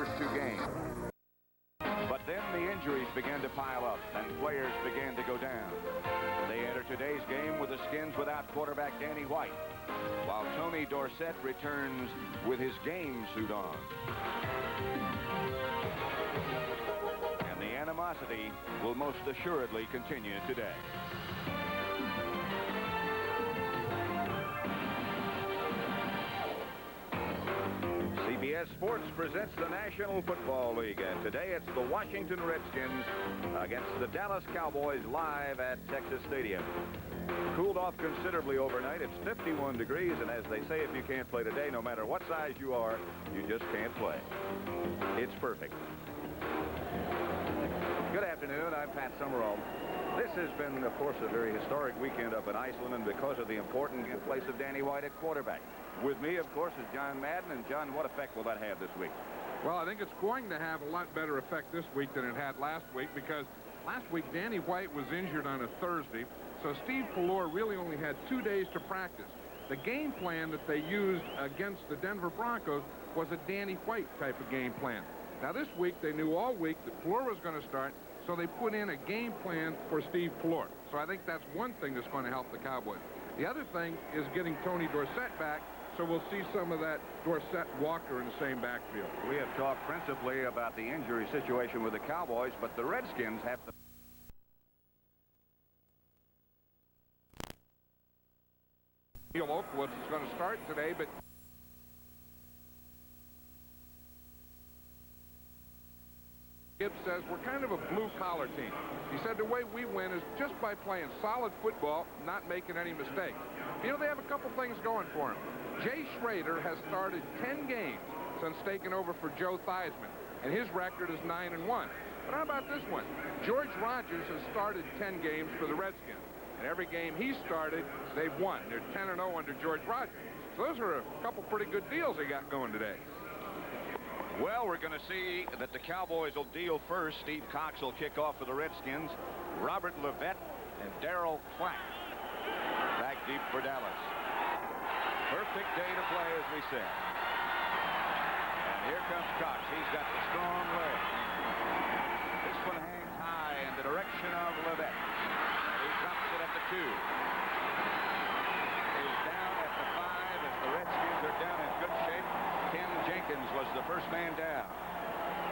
first two games. But then the injuries began to pile up and players began to go down. They enter today's game with the Skins without quarterback Danny White, while Tony Dorsett returns with his game suit on. And the animosity will most assuredly continue today. CBS Sports presents the National Football League, and today it's the Washington Redskins against the Dallas Cowboys live at Texas Stadium. Cooled off considerably overnight. It's 51 degrees, and as they say, if you can't play today, no matter what size you are, you just can't play. It's perfect. Good afternoon. I'm Pat Summerall. This has been, of course, a very historic weekend up in Iceland, and because of the important place of Danny White at quarterback. With me, of course, is John Madden. And, John, what effect will that have this week? Well, I think it's going to have a lot better effect this week than it had last week, because last week Danny White was injured on a Thursday, so Steve Pelleur really only had 2 days to practice. The game plan that they used against the Denver Broncos was a Danny White type of game plan. Now, this week, they knew all week that Pelleur was going to start, so they put in a game plan for Steve Pelleur. So I think that's one thing that's going to help the Cowboys. The other thing is getting Tony Dorsett back, so we'll see some of that Dorsett-Walker in the same backfield. We have talked principally about the injury situation with the Cowboys, but the Redskins have to... Neil Oakwood is going to start today, but Gibbs says we're kind of a blue-collar team. He said the way we win is just by playing solid football, not making any mistakes. You know, they have a couple things going for them. Jay Schrader has started 10 games since taking over for Joe Theismann, and his record is 9-1. But how about this one? George Rogers has started 10 games for the Redskins, and every game he started, they've won. They're 10-0 under George Rogers. So those are a couple pretty good deals they got going today. Well, we're going to see that the Cowboys will deal first. Steve Cox will kick off for the Redskins. Robert Levette and Darryl Clack back deep for Dallas. Perfect day to play, as we said. And here comes Cox. He's got the strong leg. This one hangs high in the direction of Levette. And he drops it at the 2. He's down at the 5 as the Redskins are down in good shape. Ken Jenkins was the first man down.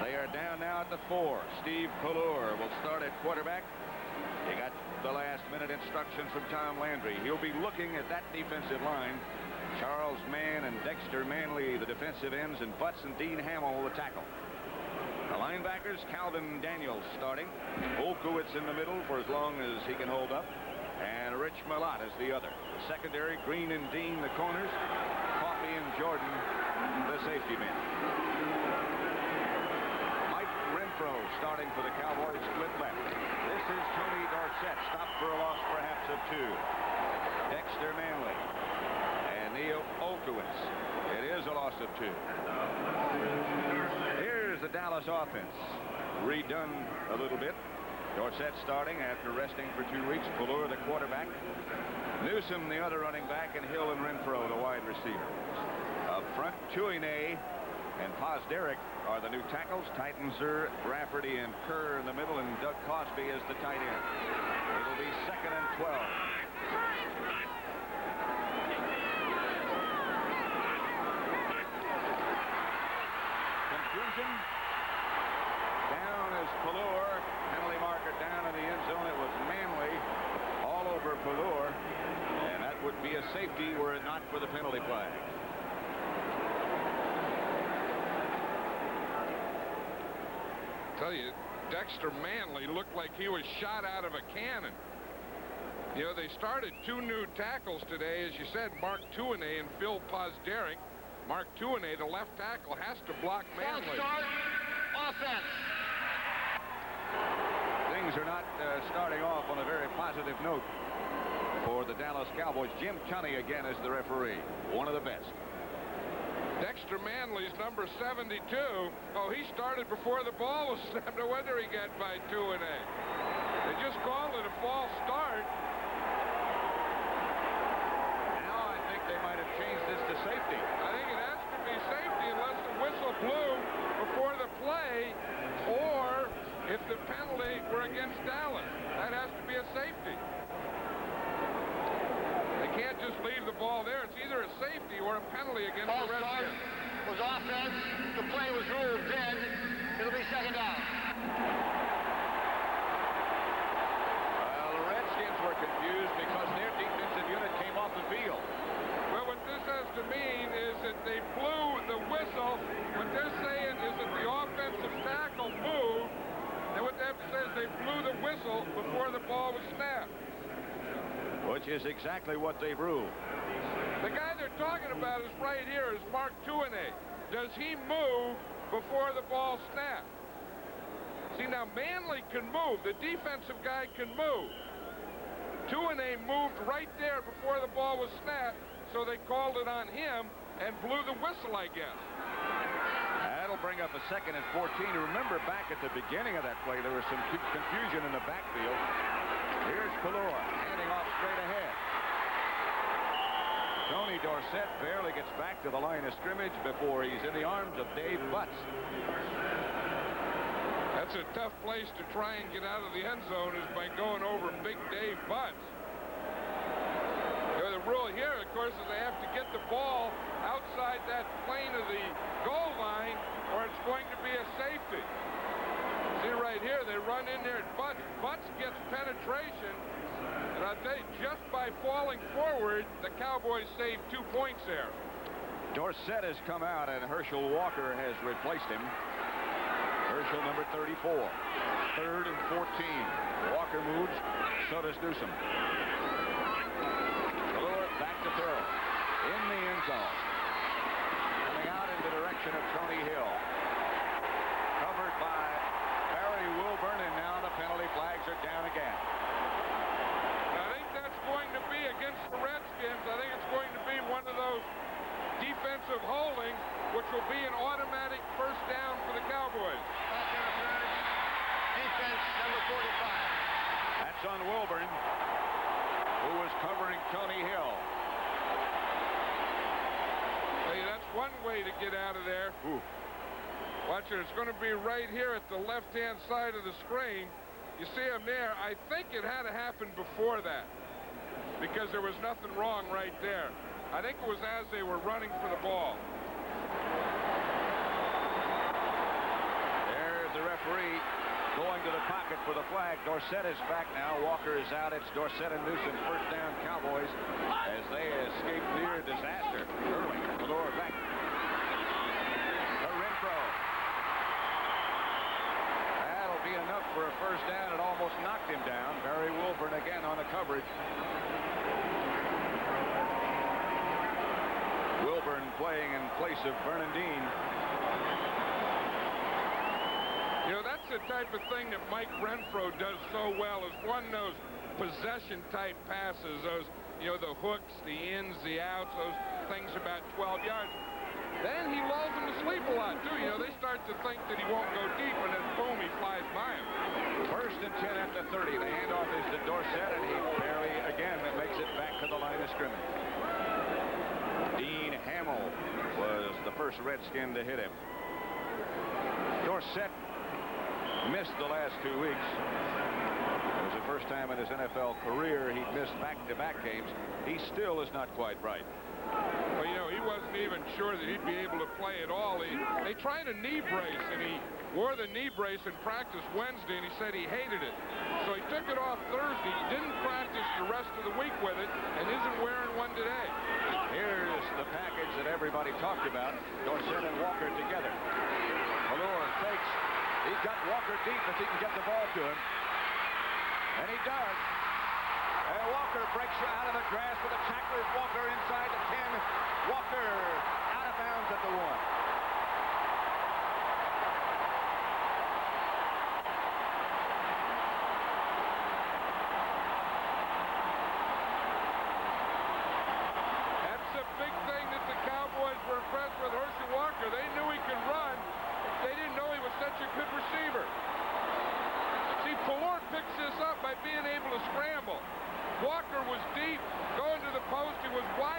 They are down now at the 4. Steve Pelleur will start at quarterback. He got the last-minute instructions from Tom Landry. He'll be looking at that defensive line. Charles Mann and Dexter Manley, the defensive ends, and Butts and Dean Hamill, the tackle. The linebackers, Calvin Daniels starting. Olkowitz in the middle for as long as he can hold up. And Rich Malott is the other. The secondary, Green and Dean, the corners. Coffey and Jordan, the safety men. Mike Renfro starting for the Cowboys, split left. This is Tony Dorsett, stopped for a loss perhaps of 2. Dexter Manley and Neil Olkowitz. It is a loss of 2. Here's the Dallas offense, redone a little bit. Dorsett starting after resting for 2 weeks. Pelleur, the quarterback. Newsom, the other running back, and Hill and Renfro, the wide receiver. Up front, Tuinay and Posderick are the new tackles. Titanser, Rafferty, and Kerr in the middle, and Doug Cosby is the tight end. It'll be 2nd and 12. Confusion. Down is Pelleur. Penalty marker down in the end zone. It was Manley all over Pelleur, and that would be a safety were it not for the penalty flag. Tell you, Dexter Manley looked like he was shot out of a cannon. You know, they started 2 new tackles today, as you said, Mark Tuinay and Phil Posderick. Mark Tuinay, the left tackle, has to block Manley. Start offense. Things are not starting off on a very positive note for the Dallas Cowboys. Jim Tunney again is the referee, one of the best. Dexter Manley's number 72. Oh, he started before the ball was snapped. No wonder he got by Tuinay. They just called it a false start. Now I think they might have changed this to safety. I think it has to be safety unless the whistle blew before the if the penalty were against Dallas. That has to be a safety. They can't just leave the ball there. It's either a safety or a penalty against the Redskins. Was offense. The play was ruled dead. It'll be second down. Well, the Redskins were confused because their defensive unit came off the field. Well, what this has to mean is that they blew the whistle. What they're saying is that the offensive tackle moved, and what that says they blew the whistle before the ball was snapped. Which is exactly what they ruled. The guy they're talking about is right here, is Mark Tuinei. Does he move before the ball snaps? See, now Manley can move. The defensive guy can move. Tuinei moved right there before the ball was snapped, so they called it on him and blew the whistle, I guess. That'll bring up a 2nd and 14. Remember back at the beginning of that play, there was some confusion in the backfield. Here's Pelleur handing off straight ahead. Tony Dorsett barely gets back to the line of scrimmage before he's in the arms of Dave Butts. That's a tough place to try and get out of the end zone, is by going over Big Dave Butts. You know, the rule here, of course, is they have to get the ball outside that plane of the goal line, or it's going to be a safety. See right here, they run in there, and Butts gets penetration. And I'll tell you, just by falling forward, the Cowboys saved 2 points there. Dorsett has come out, and Herschel Walker has replaced him. Herschel, number 34. 3rd and 14. Walker moves, so does Newsom. Pelleur back to throw. In the end zone. Coming out in the direction of Tony Hill. Covered by Barry Wilburn, and now the penalty flags are down again. Going to be against the Redskins. I think it's going to be one of those defensive holdings, which will be an automatic first down for the Cowboys. Defense number 45. That's on Wilburn, who was covering Tony Hill. Hey, that's one way to get out of there. Ooh. Watch it. It's going to be right here at the left-hand side of the screen. You see him there. I think it had to happen before that, because there was nothing wrong right there. I think it was as they were running for the ball. There's the referee going to the pocket for the flag. Dorsett is back now. Walker is out. It's Dorsett and Newsom. First down Cowboys as they escape near disaster. Early. Pelleur back. The Renfro. That'll be enough for a first down. It almost knocked him down. Barry Wilburn again on the coverage. Wilburn playing in place of Bernardine. You know, that's the type of thing that Mike Renfro does so well, is one of those possession-type passes, those, you know, the hooks, the ins, the outs, those things about 12 yards. Then he lulls them to sleep a lot, too. You know, they start to think that he won't go deep, and then boom, he flies by him. 1st and 10 after 30. The handoff is to Dorsett, and he barely, again, makes it back to the line of scrimmage. Dean Hamill was the first Redskin to hit him. Dorsett missed the last 2 weeks. It was the first time in his NFL career he'd missed back-to-back games. He still is not quite right. Well, you know, he wasn't even sure that he'd be able to play at all. They tried a knee brace, and he wore the knee brace in practice Wednesday, and he said he hated it. So he took it off Thursday. He didn't practice the rest of the week with it, and isn't wearing one today. Here's the package that everybody talked about. Dorsett and Walker together. Pelleur takes. He's got Walker deep if he can get the ball to him. And he does. And Walker breaks out of the grass with a tackler. Walker inside the 10. Walker out of bounds at the 1. That's the big thing that the Cowboys were impressed with Herschel Walker. They knew he could run. They didn't know he was such a good receiver. See, Pelleur picks this up by being able to scramble. Walker was deep, going to the post. He was wide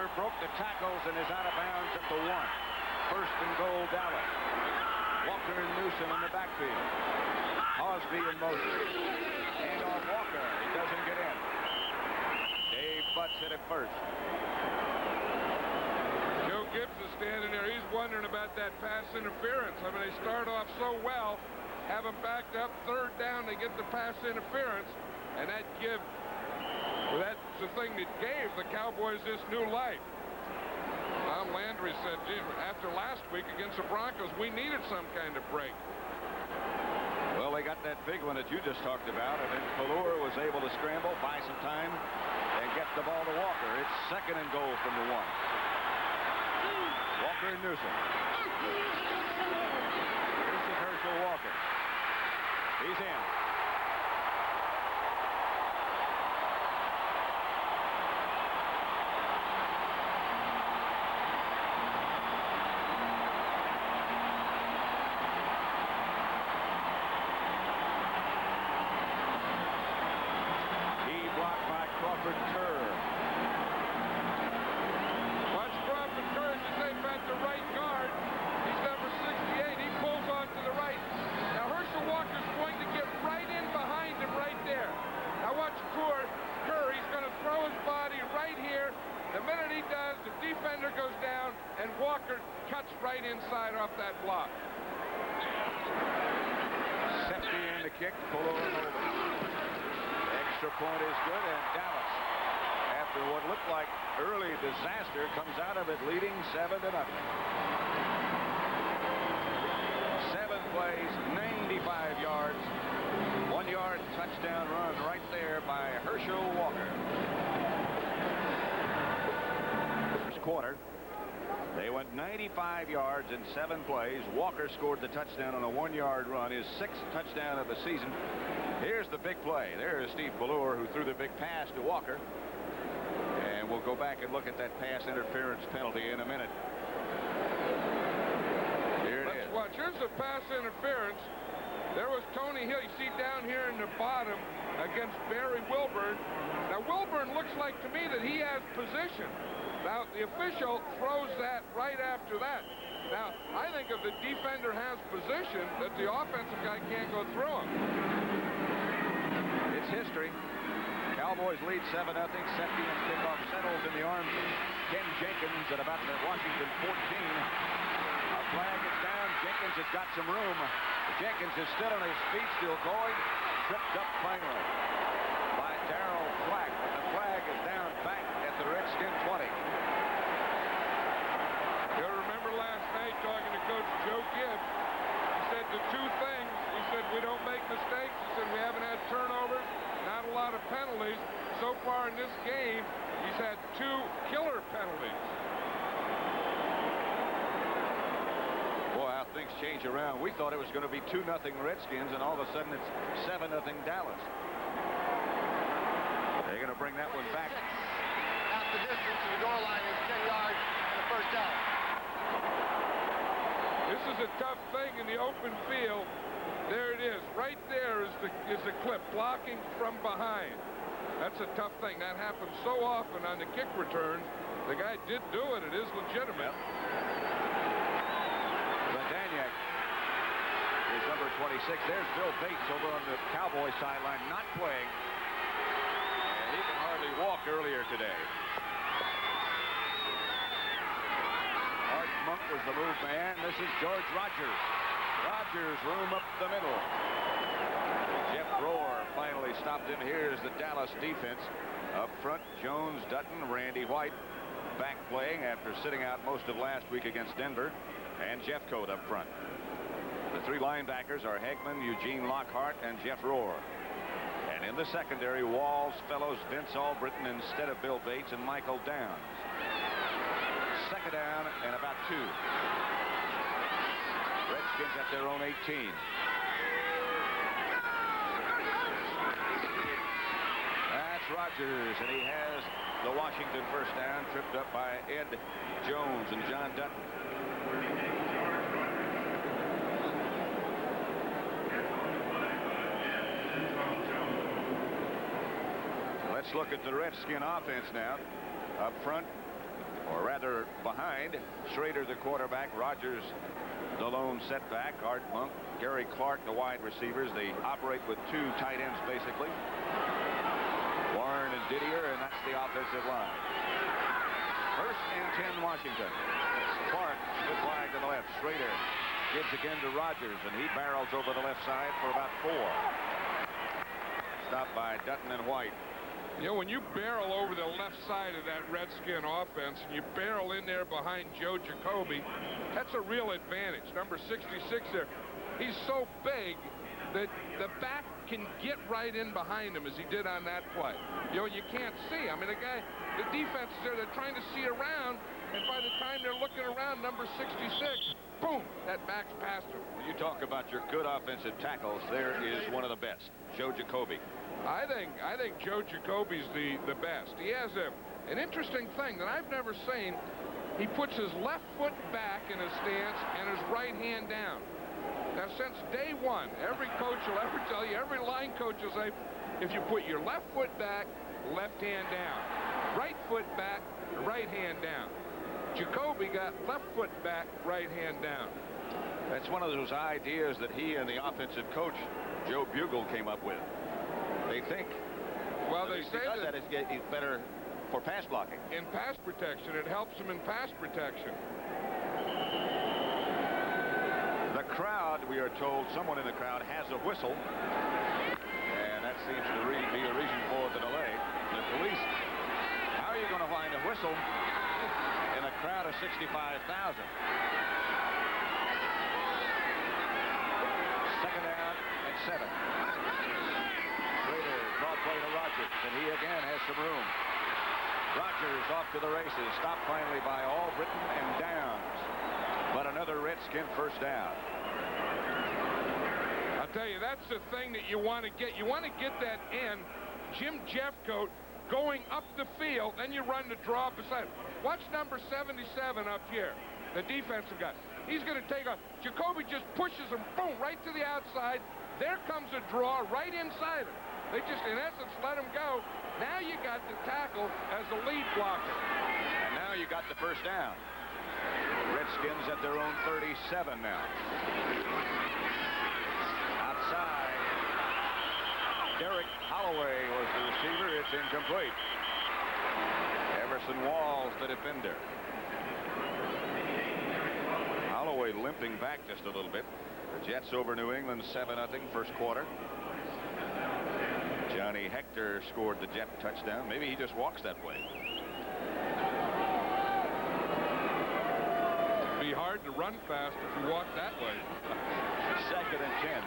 Pelleur broke the tackles and is out of bounds at the 1. First and goal, Dallas. Walker and Newsom in the backfield. Osby in motion. And off Walker. He doesn't get in. Dave Butts hit it first. Joe Gibbs is standing there. He's wondering about that pass interference. I mean, they start off so well, have them backed up, third down, they get the pass interference, and that well, that's the thing that gave the Cowboys this new life. Tom Landry said, geez, after last week against the Broncos, we needed some kind of break. Well, they got that big one that you just talked about, and then Pelleur was able to scramble, buy some time, and get the ball to Walker. It's second and goal from the 1. Walker and Newsom. This is Herschel Walker. He's in. Inside off that block. Safety in the kick. Pelleur over. Extra point is good, and Dallas, after what looked like early disaster, comes out of it leading 7-0. 7 plays, 95 yards. 1-yard touchdown run right there by Herschel Walker. First quarter. They went 95 yards in 7 plays. Walker scored the touchdown on a 1-yard run, his 6th touchdown of the season. Here's the big play. There is Steve Pelleur, who threw the big pass to Walker. And we'll go back and look at that pass interference penalty in a minute. Here it is. Let's watch. Here's the pass interference. There was Tony Hill. You see down here in the bottom against Barry Wilburn. Now, Wilburn looks like to me that he has position. Now, the official throws that right after that. Now, I think if the defender has position, that the offensive guy can't go through him. It's history. Cowboys lead 7-0. Safety and kickoff settles in the arms of Ken Jenkins at about the Washington 14. A flag is down. Jenkins has got some room. Jenkins is still on his feet, still going. Tripped up finally by Darrell Flack. But the flag is down back at the Redskin 20. Talking to Coach Joe Gibbs, he said the 2 things. He said we don't make mistakes. He said we haven't had turnovers, not a lot of penalties. So far in this game, he's had 2 killer penalties. Boy, how things change around. We thought it was going to be 2-0 Redskins, and all of a sudden it's 7-0 Dallas. They're going to bring that one back. Half the distance to the goal line is 10 yards and the first down. This is a tough thing in the open field. There it is. Right there is the clip, blocking from behind. That's a tough thing. That happens so often on the kick return. The guy did do it. It is legitimate. Ladaniak is number 26. There's Bill Bates over on the Cowboy sideline, not playing. And he can hardly walk earlier today. Art Monk was the move man. This is George Rogers. Rogers room up the middle. Jeff Rohr finally stopped him. Here's the Dallas defense. Up front, Jones, Dutton, Randy White back playing after sitting out most of last week against Denver. And Jeffcoat up front. The 3 linebackers are Hegman, Eugene Lockhart, and Jeff Rohr. And in the secondary, Walls, Fellows, Vince Albritton instead of Bill Bates, and Michael Downs. Second down and about 2. Redskins at their own 18. That's Rogers, and he has the Washington first down, tripped up by Ed Jones and John Dutton. Let's look at the Redskin offense now. Up front, or rather behind. Schrader, the quarterback. Rogers, the lone setback. Art Monk, Gary Clark, the wide receivers. They operate with 2 tight ends, basically. Warren and Didier, and that's the offensive line. 1st and 10, Washington. Clark, good flag to the left. Schrader gives again to Rogers, and he barrels over the left side for about 4. Stopped by Dutton and White. You know, when you barrel over the left side of that Redskin offense and you barrel in there behind Joe Jacoby, that's a real advantage. Number 66 there. He's so big that the back can get right in behind him as he did on that play. You know, you can't see. I mean, the defense is there, they're trying to see around, and by the time they're looking around, number 66, boom, that back's past him. When you talk about your good offensive tackles, there is one of the best, Joe Jacoby. I think Joe Jacoby's the best. He has an interesting thing that I've never seen. He puts his left foot back in his stance and his right hand down. Now, since day one, every coach will ever tell you, every line coach will say, if you put your left foot back, left hand down. Right foot back, right hand down. Jacoby got left foot back, right hand down. That's one of those ideas that he and the offensive coach, Joe Bugle, came up with. They think, well, they say that it's better for pass blocking. In pass protection, it helps them in pass protection. The crowd, we are told, someone in the crowd has a whistle, and that seems to be a reason for the delay. The police, how are you going to find a whistle in a crowd of 65,000? 2nd down and 7. Schrader, draw play to Rogers, and he again has some room. Rogers off to the races, stopped finally by Albritton and Downs. But another Redskin 1st down. I'll tell you, that's the thing that you want to get. You want to get that end, Jim Jeffcoat going up the field, then you run the draw beside. Watch number 77 up here, the defensive guy. He's going to take off. Jacoby just pushes him, boom, right to the outside. There comes a draw right inside him. They just, in essence, let him go. Now you got the tackle as the lead blocker. And now you got the 1st down. Redskins at their own 37 now. Outside, Derek Holloway was the receiver. It's incomplete. Everson Walls, the defender. Holloway limping back just a little bit. The Jets over New England 7-0 1st quarter. Johnny Hector scored the Jet touchdown. Maybe he just walks that way. It'd be hard to run fast if you walk that way. 2nd and 10.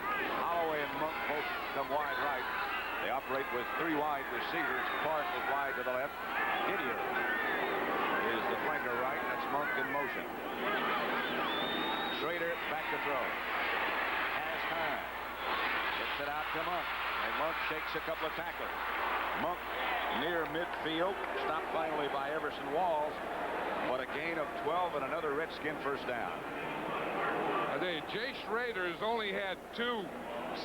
Holloway and Monk both come wide right. They operate with 3 wide receivers. Clark is wide to the left. Didier is the flanker right. That's Monk in motion. Schrader back to throw. Has time. Gets it out to Monk. And Monk shakes a couple of tacklers. Monk near midfield. Stopped finally by Everson Walls. But a gain of 12 and another Redskin 1st down. I tell you, Jay Schrader has only had 2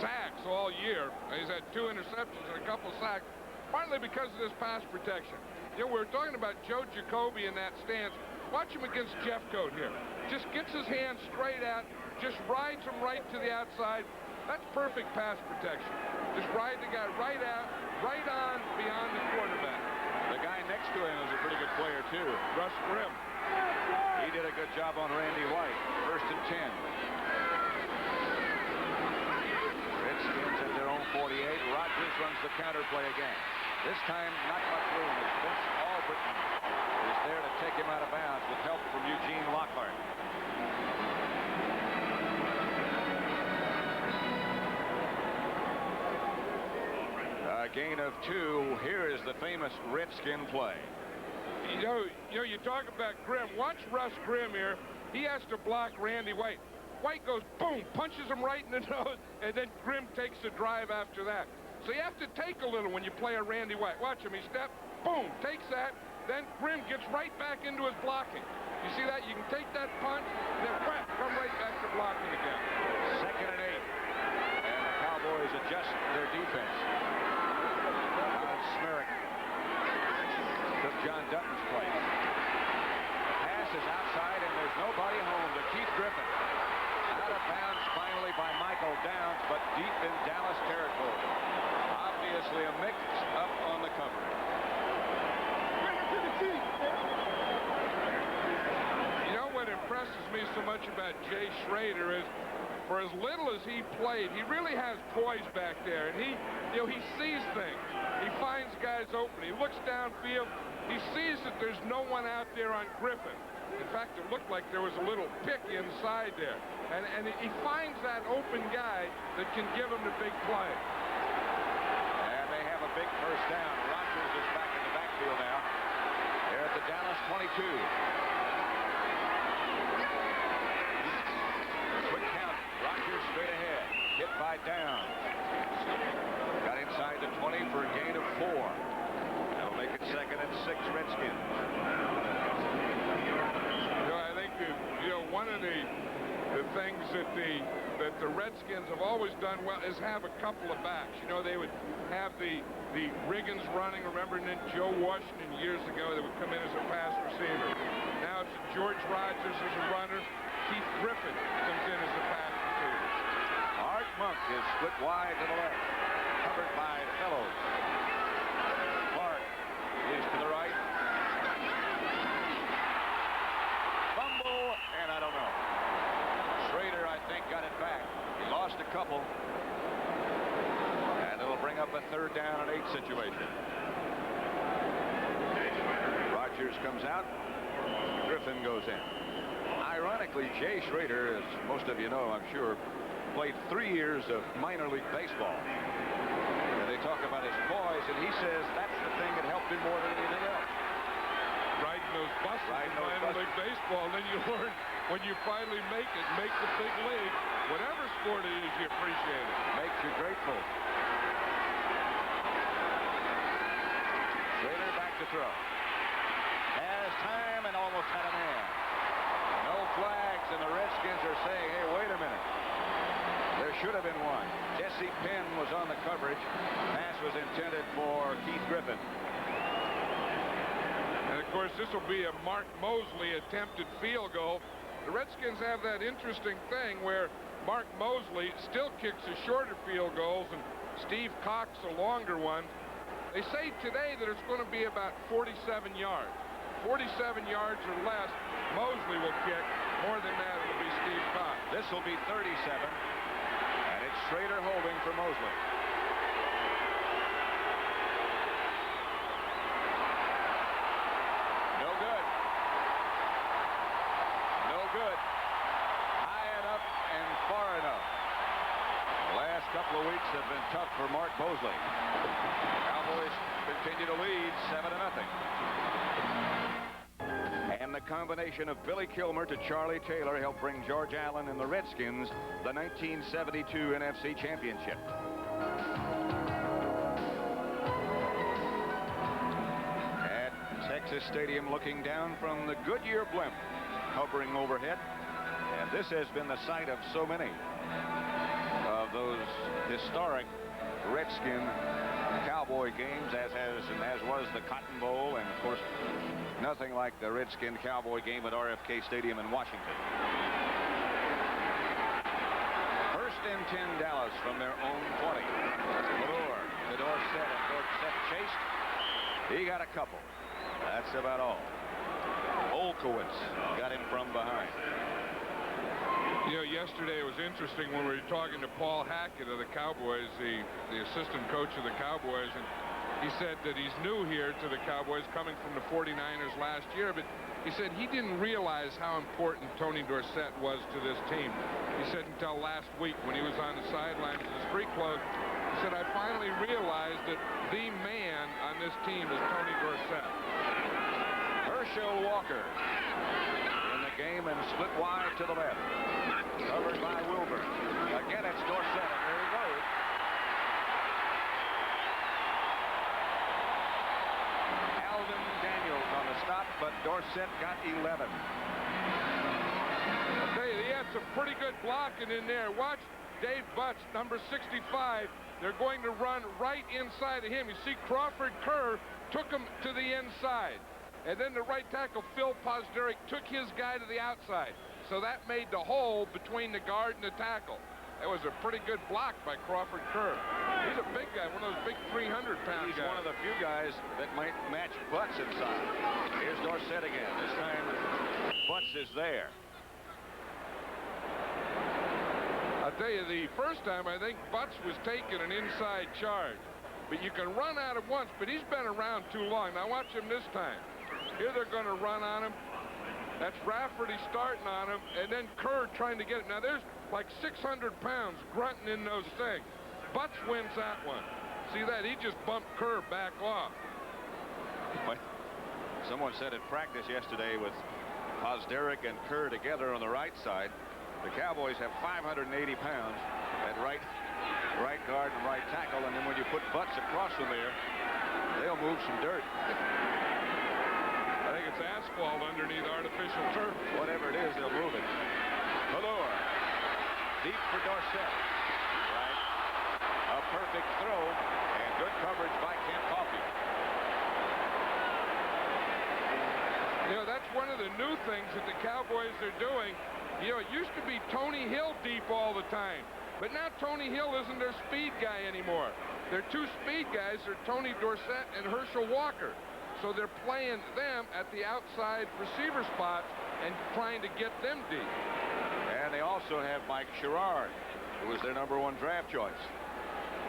sacks all year. He's had 2 interceptions and a couple of sacks, partly because of this pass protection. You know, we were talking about Joe Jacoby in that stance. Watch him against Jeffcoat here. Just gets his hand straight out, just rides him right to the outside. That's perfect pass protection. Just ride the guy right out, right on, beyond the quarterback. The guy next to him is a pretty good player, too. Russ Grimm. He did a good job on Randy White. 1st and 10. Redskins at their own 48. Rogers runs the counter play again. This time, not much room. Vince Albritton is there to take him out of bounds with help from Eugene Lockhart. A gain of 2. Here is the famous Redskin play. You know, you talk about Grimm. Watch Russ Grimm here. He has to block Randy White. White goes, boom, punches him right in the nose, and then Grimm takes the drive after that. So you have to take a little when you play a Randy White. Watch him. He steps, boom, takes that. Then Grimm gets right back into his blocking. You see that? You can take that punch, and then whap, come right back to blocking again. 2nd and 8. And the Cowboys adjust their defense. Smerrick took John Dutton's place. deep in Dallas territory. Obviously a mix up on the coverage. You know what impresses me so much about Jay Schroeder is, for as little as he played, he really has poise back there, and he sees things. He finds guys open. He looks downfield. He sees that there's no one out there on Griffin. In fact, it looked like there was a little pick inside there, and he finds that open guy that can give him the big play. And they have a big first down. Rodgers is back in the backfield now. They're at the Dallas 22. Quick count. Rodgers straight ahead. Hit by Downs. Got inside the 20 for a gain of 4. That'll make it 2nd and 6 Redskins. I think one of the things that the Redskins have always done well is have a couple of backs. They would have the Riggins running, remember, and then Joe Washington years ago that would come in as a pass receiver. Now it's George Rogers as a runner. Keith Griffin comes in as a pass receiver. Art Monk is split wide to the left, covered by Fellows. Clark is to the right. Fumble, and I don't know. Schroeder, I think, got it back. He lost a couple. And it'll bring up a 3rd down and 8 situation. Rodgers comes out. Griffin goes in. Ironically, Jay Schroeder, as most of you know, I'm sure, played 3 years of minor league baseball. And they talk about his poise, and he says that's the thing that helped him more than anything else. Riding those buses in minor league baseball, and then you learn when you finally make it, make the big league, whatever sport it is, you appreciate it. Makes you grateful. Schroeder back to throw. Has time and almost had a man. No flags, and the Redskins are saying, hey, wait a minute. There should have been one. Jesse Penn was on the coverage. Pass was intended for Keith Griffin. And, of course, this will be a Mark Mosley attempted field goal. The Redskins have that interesting thing where Mark Mosley still kicks the shorter field goals and Steve Cox a longer one. They say today that it's going to be about 47 yards. 47 yards or less, Mosley will kick. More than that, it'll be Steve Cox. This will be 37, and it's Schroeder holding for Mosley. No good. No good. High enough and far enough. The last couple of weeks have been tough for Mark Mosley. Cowboys continue to lead 7-0. And the combination of Billy Kilmer to Charlie Taylor helped bring George Allen and the Redskins the 1972 NFC Championship. At Texas Stadium, looking down from the Goodyear blimp hovering overhead. And this has been the site of so many of those historic Redskin Cowboy games, as was the Cotton Bowl, and of course nothing like the Redskin Cowboy game at RFK Stadium in Washington. 1st and 10 Dallas from their own 20. Pelleur to Dorsett, and Dorsett chased. He got a couple. That's about all. Olkowitz got him from behind. Yesterday it was interesting when we were talking to Paul Hackett of the Cowboys, the assistant coach of the Cowboys, and he said that he's new here to the Cowboys, coming from the 49ers last year, but he said he didn't realize how important Tony Dorsett was to this team. He said until last week when he was on the sidelines of the street clothes, he said, I finally realized that the man on this team is Tony Dorsett. Herschel Walker in the game and split wide to the left. Covered by Wilbur. Again, it's Dorsett, and there he goes. Alvin Daniels on the stop, but Dorsett got 11. Okay, he had some pretty good blocking in there. Watch Dave Butts, number 65. They're going to run right inside of him. You see Crawford Kerr took him to the inside. And then the right tackle, Phil Pozderick, took his guy to the outside. So that made the hole between the guard and the tackle. That was a pretty good block by Crawford Kerr. He's a big guy, one of those big 300-pound guys. He's one of the few guys that might match Butts inside. Here's Dorsett again. This time, Butts is there. I'll tell you, the first time, I think Butts was taking an inside charge. But you can run at him once, but he's been around too long. Now watch him this time. Here they're going to run on him. That's Rafferty starting on him, and then Kerr trying to get it. Now there's like 600 pounds grunting in those things. Butts wins that one. See that? He just bumped Kerr back off. Someone said at practice yesterday with Posderick and Kerr together on the right side, the Cowboys have 580 pounds at right guard and right tackle, and then when you put Butts across from there, they'll move some dirt. I think it's asphalt underneath artificial turf. Whatever it is, they'll move it. Pelleur, deep for Dorsett. Right. A perfect throw, and good coverage by KICKOFF. You know, that's one of the new things that the Cowboys are doing. You know, it used to be Tony Hill deep all the time. But now Tony Hill isn't their speed guy anymore. Their two speed guys are Tony Dorsett and Herschel Walker. So they're playing them at the outside receiver spots and trying to get them deep. And they also have Mike Sherrard, who was their #1 draft choice.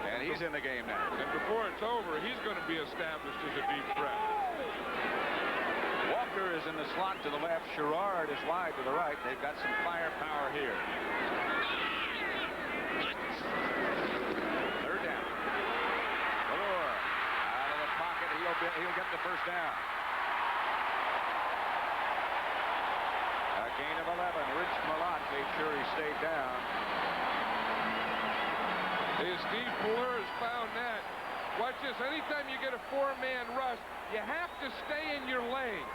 And he's in the game now. And before it's over, he's going to be established as a deep threat. Walker is in the slot to the left. Sherrard is wide to the right. They've got some firepower here. Third down. Pelleur out of the pocket. He'll get the first down. A gain of 11. Rich Malott made sure he stayed down. Steve Pelleur has found that. Watch this. Anytime you get a 4-man rush, you have to stay in your lane.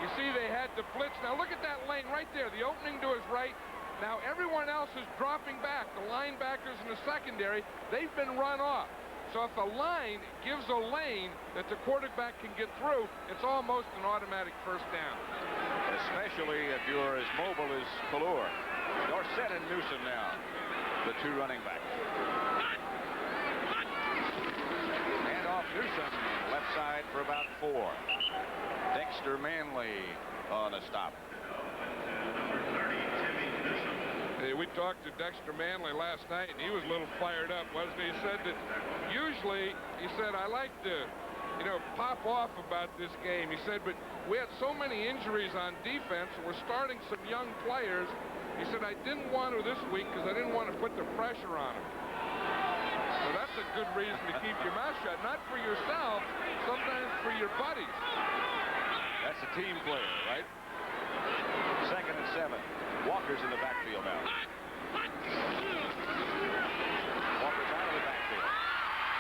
You see they had the blitz. Now look at that lane right there. The opening to his right. Now everyone else is dropping back. The linebackers in the secondary, they've been run off. So if the line gives a lane that the quarterback can get through, it's almost an automatic first down. Especially if you're as mobile as Pelleur. Dorsett and Newsom now, the two running backs. And off Newsom, left side for about 4. Dexter Manley on a stop. Hey, we talked to Dexter Manley last night, and he was a little fired up, wasn't he? He said that usually, he said, I like to, you know, pop off about this game. He said, but we had so many injuries on defense, and we're starting some young players. He said, I didn't want to this week because I didn't want to put the pressure on them. So that's a good reason to keep your mouth shut. Not for yourself, sometimes for your buddies. That's a team player, right? 2nd and 7. Walker's in the backfield now. Walker's out of the backfield.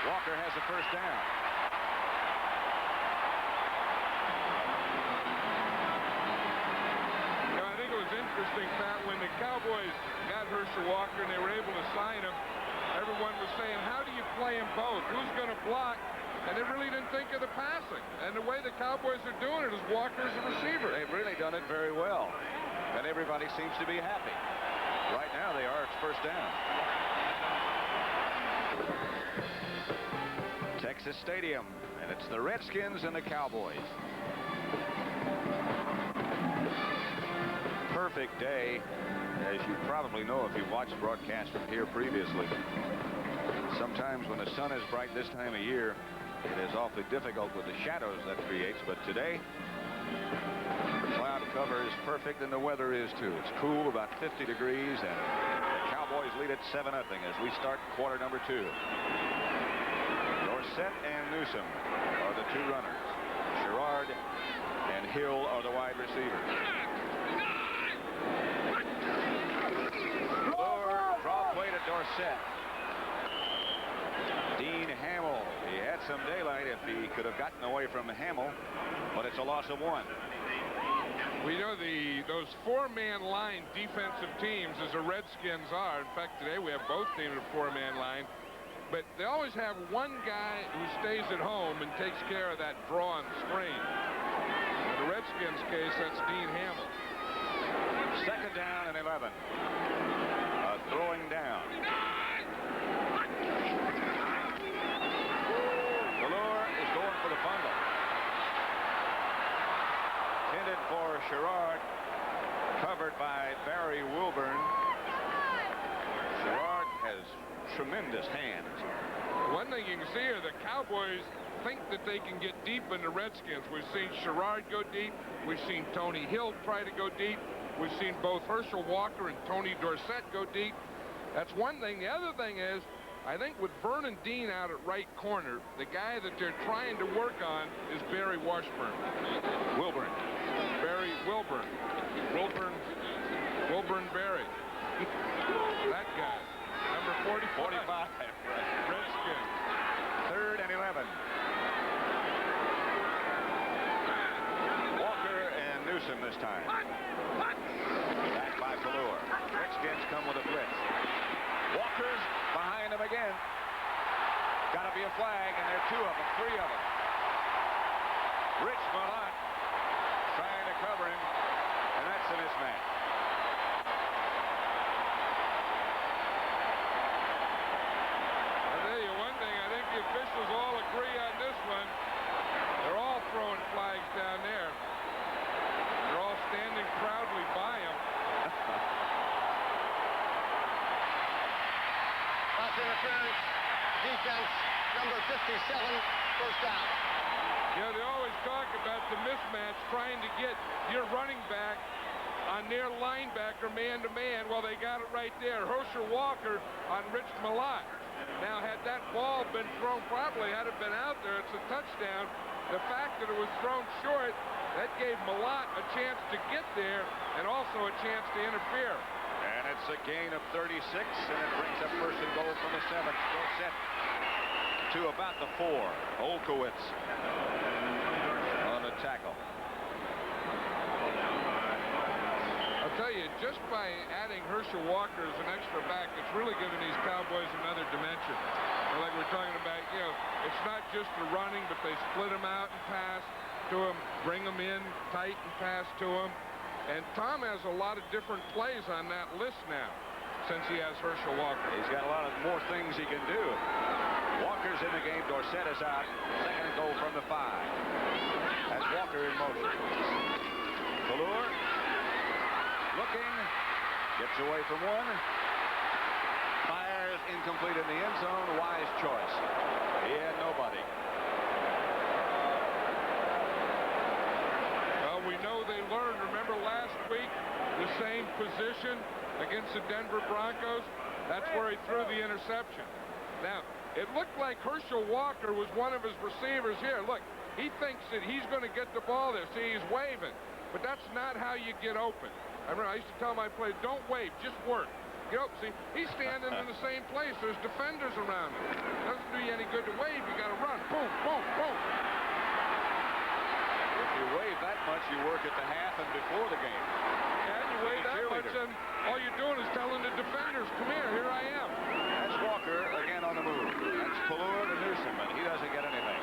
Walker has the first down. You know, I think it was interesting, Pat, when the Cowboys got Herschel Walker and they were able to sign him, everyone was saying, how do you play them both? Who's going to block? And they really didn't think of the passing. And the way the Cowboys are doing it is Walker's a receiver. They've really done it very well. And everybody seems to be happy. Right now they are. It's first down. Texas Stadium. And it's the Redskins and the Cowboys. Perfect day, as you probably know if you've watched broadcasts from here previously. Sometimes when the sun is bright this time of year, it is awfully difficult with the shadows that creates. But today, the cloud cover is perfect, and the weather is too. It's cool, about 50 degrees, and the Cowboys lead at 7-0 as we start quarter number 2. Dorsett and Newsom are the two runners. Sherrard and Hill are the wide receivers. Pelleur, draw play to Dorsett. Dean Hamill. He had some daylight if he could have gotten away from Hamill, but it's a loss of 1. We know those 4-man line defensive teams, as the Redskins are. In fact, today we have both teams a 4-man line. But they always have one guy who stays at home and takes care of that draw and screen. In the Redskins' case, that's Dean Hamill. 2nd down and 11. A throwing down. Pelleur is going for the bundle. Intended for Sherrard. Covered by Barry Wilburn. Sherrard has tremendous hands. One thing you can see here, the Cowboys think that they can get deep in the Redskins. We've seen Sherrard go deep. We've seen Tony Hill try to go deep. We've seen both Herschel Walker and Tony Dorsett go deep. That's one thing. The other thing is, I think with Vernon Dean out at right corner, the guy that they're trying to work on is Barry Washburn. Wilburn. Barry Wilburn. Wilburn Barry. That guy. Number 45. 45. Right. Redskin. 3rd and 11. Walker and Newsom this time. Back by Pelleur. Redskins come with a blitz. Walker's behind him again. Got to be a flag, and there are 2 of them, 3 of them. Rich Malott trying to cover him, and that's a mismatch. I'll tell you one thing, I think the officials all agree on this one. They're all throwing flags down there. They're all standing proudly by him. Pass interference. Defense number 57. First down. You know, they always talk about the mismatch, trying to get your running back on their linebacker man-to-man. Well, they got it right there. Herschel Walker on Rich Malott. Now, had that ball been thrown properly, had it been out there, it's a touchdown. The fact that it was thrown short, that gave Malott a chance to get there and also a chance to interfere. And it's a gain of 36, and it brings up 1st and goal from the 7. Still set to about the 4. Olkowitz on the tackle. I'll tell you, just by adding Herschel Walker as an extra back, it's really given these Cowboys another dimension. Like we're talking about, you know, it's not just the running, but they split them out and pass to him, bring them in tight and pass to him. And Tom has a lot of different plays on that list now since he has Herschel Walker. He's got a lot of more things he can do. Walker's in the game. Dorsett is out. 2nd and goal from the 5. That's Walker in motion. Pelleur looking. Gets away from one. Fires incomplete in the end zone. Wise choice. He had nobody. Well, we know they learned. Remember last week, the same position against the Denver Broncos? That's where he threw the interception. Now, it looked like Herschel Walker was one of his receivers here. Look, he thinks that he's going to get the ball there. See, he's waving. But that's not how you get open. I remember I used to tell my players, don't wave, just work. Get open. See, he's standing in the same place. There's defenders around him. Doesn't do you any good to wave. You got to run. Boom, boom, boom. If you wave that much, you work at the half and before the game. Yeah, you wave that much, and all you're doing is telling the defenders, come here I am. That's Walker again on the move. That's Pelleur to Newsom, and he doesn't get anything.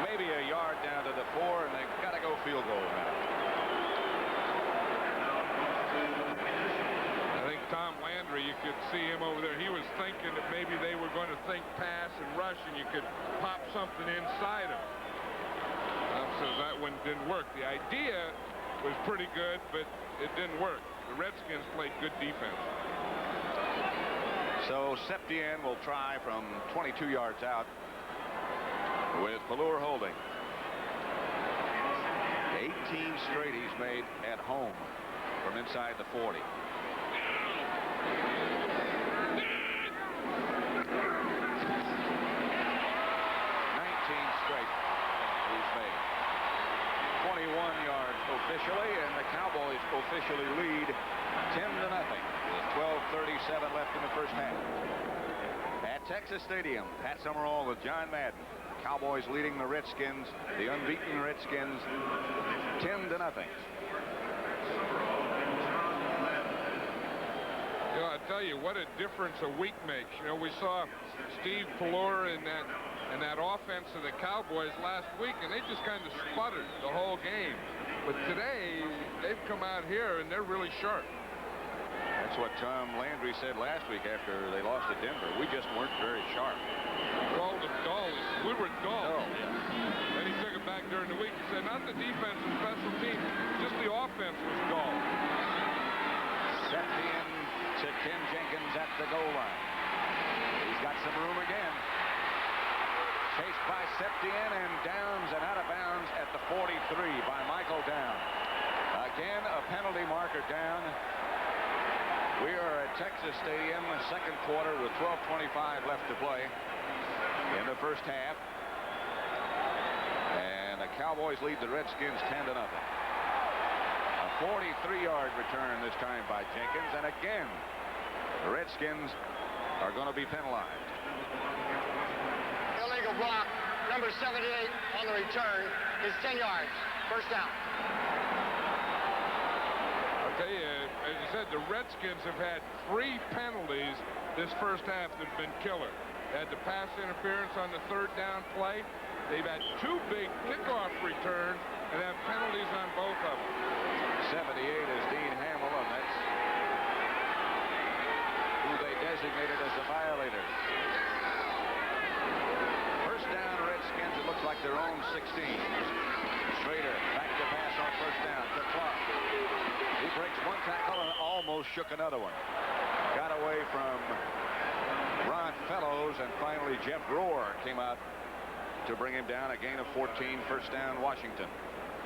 Maybe a yard down to the 4, and they've got to go field goal now. I think Tom Landry, you could see him over there. He was thinking that maybe they were going to think pass and rush, and you could pop something inside him. So that one didn't work. The idea was pretty good, but it didn't work. The Redskins played good defense. So Septien will try from 22 yards out with Pelleur holding. 18 straight he's made at home from inside the 40. 19 straight he's made. 21 yards officially, and the Cowboys officially lead 10-0 with 12:37 left in the first half. At Texas Stadium, Pat Summerall with John Madden. Cowboys leading the Redskins, the unbeaten Redskins, 10-0. You know, I tell you what a difference a week makes. You know, we saw Steve Pelleur in that offense of the Cowboys last week, and they just kind of sputtered the whole game. But today, they've come out here, and they're really sharp. That's what Tom Landry said last week after they lost to Denver. We just weren't very sharp. He called them dull. We were dull. Oh, yeah. Then he took it back during the week. He said not the defense and special teams, just the offense was dull. Septian to Ken Jenkins at the goal line. He's got some room again. Chased by Septian and Downs and out of bounds at the 43 by Michael Downs. Again, a penalty marker down. We are at Texas Stadium, second quarter with 12:25 left to play in the first half. And the Cowboys lead the Redskins 10-0. A 43-yard return this time by Jenkins. And again, the Redskins are going to be penalized. Illegal block, number 78 on the return is 10 yards. First down. I'll tell you, as you said, the Redskins have had 3 penalties this first half that have been killer. They had the pass interference on the third down play. They've had 2 big kickoff returns and have penalties on both of them. 78 is Dean Hamill, and that's who they designated as the violator. First down, Redskins. It looks like their own 16. Schrader back to pass on first down to Clark. He breaks one tackle and almost shook another one. Got away from Ron Fellows, and finally Jeff Rohr came out to bring him down. A gain of 14, first down, Washington.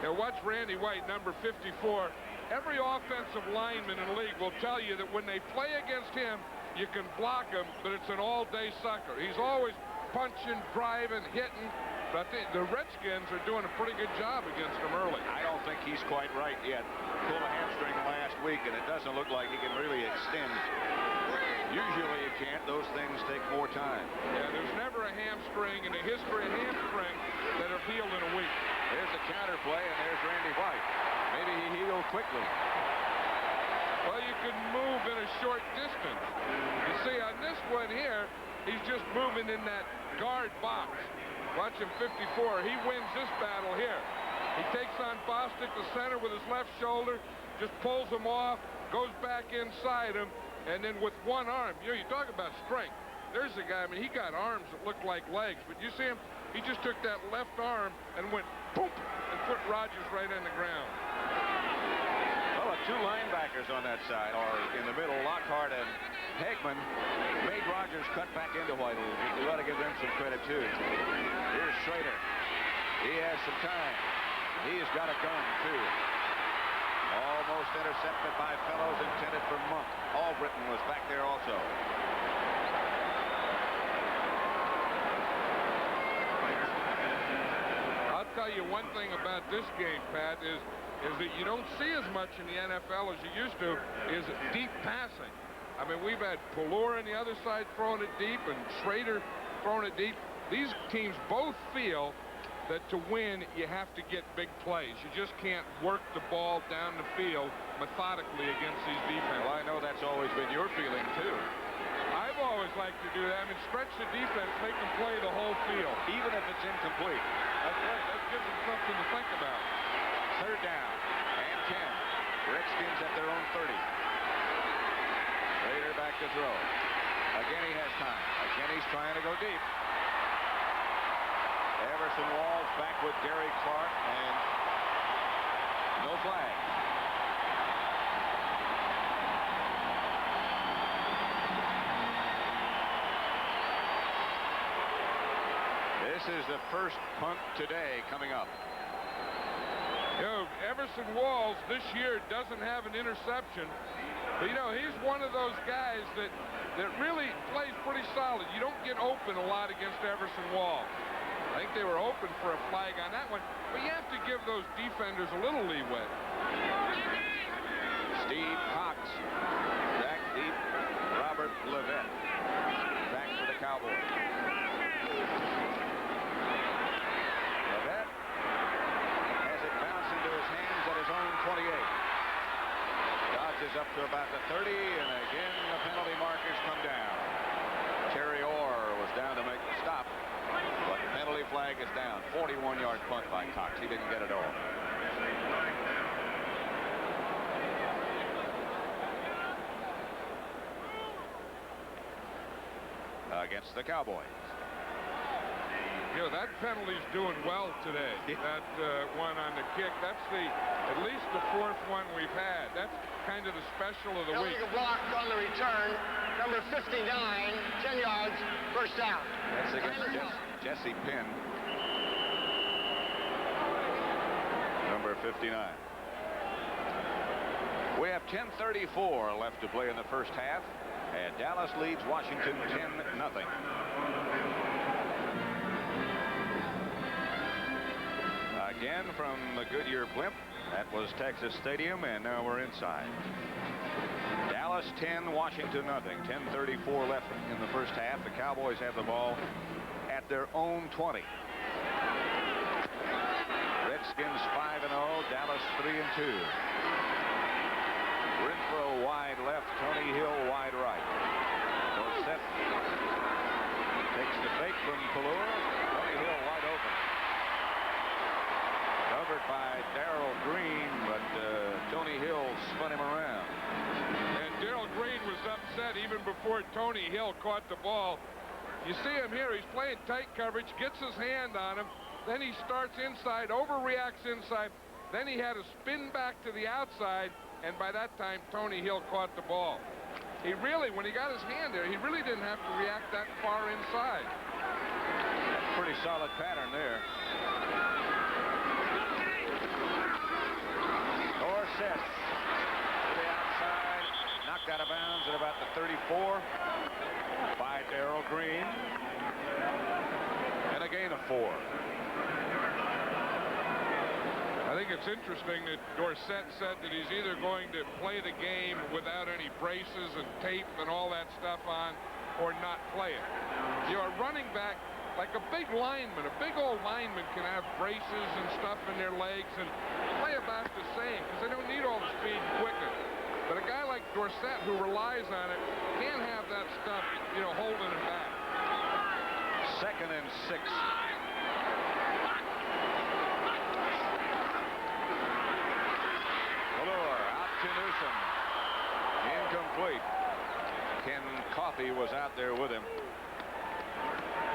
Now watch Randy White, number 54. Every offensive lineman in the league will tell you that when they play against him, you can block him, but it's an all-day sucker. He's always punching, driving, hitting. But I think the Redskins are doing a pretty good job against him early. I don't think he's quite right yet. Pulled a hamstring last week, and it doesn't look like he can really extend. Usually you can't. Those things take more time. Yeah, there's never a hamstring in the history of hamstrings that are healed in a week. There's the counter play, and there's Randy White. Maybe he healed quickly. Well, you can move in a short distance. You see, on this one here, he's just moving in that guard box. Watch him, 54. He wins this battle here. He takes on Bostic, the center, with his left shoulder, just pulls him off, goes back inside him, and then with one arm, you talk about strength. There's a guy, I mean, he got arms that look like legs, but you see him, he just took that left arm and went boom, and put Rodgers right on the ground. Well, 2 linebackers on that side, or in the middle, Lockhart and Hegman, made Rodgers cut back into White. You ought to give them some credit, too. Here's Schrader. He has some time. He's got a gun, too. Almost intercepted by Fellows, intended for Monk. Albritton was back there also. I'll tell you one thing about this game, Pat, is that you don't see as much in the NFL as you used to, is deep passing. I mean, we've had Pelleur on the other side throwing it deep and Schrader throwing it deep. These teams both feel that to win, you have to get big plays. You just can't work the ball down the field methodically against these defenses. Well, I know that's always been your feeling, too. I've always liked to do that. I mean, stretch the defense, make them play the whole field. Even if it's incomplete. That's right. That gives them something to think about. Third down and 10. Redskins at their own 30. Schrader back to throw. Again, he has time. Again, he's trying to go deep. Everson Walls back with Gary Clark, and no flag. This is the first punt today coming up. You know, Everson Walls this year doesn't have an interception, but you know, he's one of those guys that really plays pretty solid. You don't get open a lot against Everson Walls. I think they were open for a flag on that one, but you have to give those defenders a little leeway. Steve Cox back deep. Robert Levette back for the Cowboys. Levette has it bounce into his hands at his own 28. Dodges up to about the 30, and again the penalty markers come down. Terry Orr was down to make the stop, but the penalty flag is down. 41-yard punt by Cox. He didn't get it all. against the Cowboys. You know, that penalty's doing well today. That one on the kick. That's at least the fourth one we've had. That's kind of the special of the week. Illegal block on the return. Number 59, 10 yards, first down. That's against Jesse Penn. Number 59. We have 10:34 left to play in the first half, and Dallas leads Washington 10-0. Again from the Goodyear blimp. That was Texas Stadium, and now we're inside. Dallas 10, Washington nothing. 10:34 left in the first half. The Cowboys have the ball at their own 20. Redskins 5-0. Dallas 3-2. Renfro wide left. Tony Hill wide right. Dorsett takes the fake from Pelleur. Tony Hill wide open. Covered by Darrell Green, but Tony Hill spun him around. And Darrell Green was upset even before Tony Hill caught the ball. You see him here. He's playing tight coverage, gets his hand on him. Then he starts inside, overreacts inside. Then he had to spin back to the outside, and by that time, Tony Hill caught the ball. He really, when he got his hand there, he really didn't have to react that far inside. That's a pretty solid pattern there. Dorsett to the outside, knocked out of bounds at about the 34 by Darrell Green, and a gain of 4. I think it's interesting that Dorsett said that he's either going to play the game without any braces and tape and all that stuff on, or not play it. You know, a running back, like a big lineman, a big old lineman can have braces and stuff in their legs and play about the same because they don't need all the speed and quickness. But a guy like Dorsett who relies on it can't have that stuff, you know, holding him back. 2nd and 6. Pelleur out to Newsom. Incomplete. Ken Coffey was out there with him.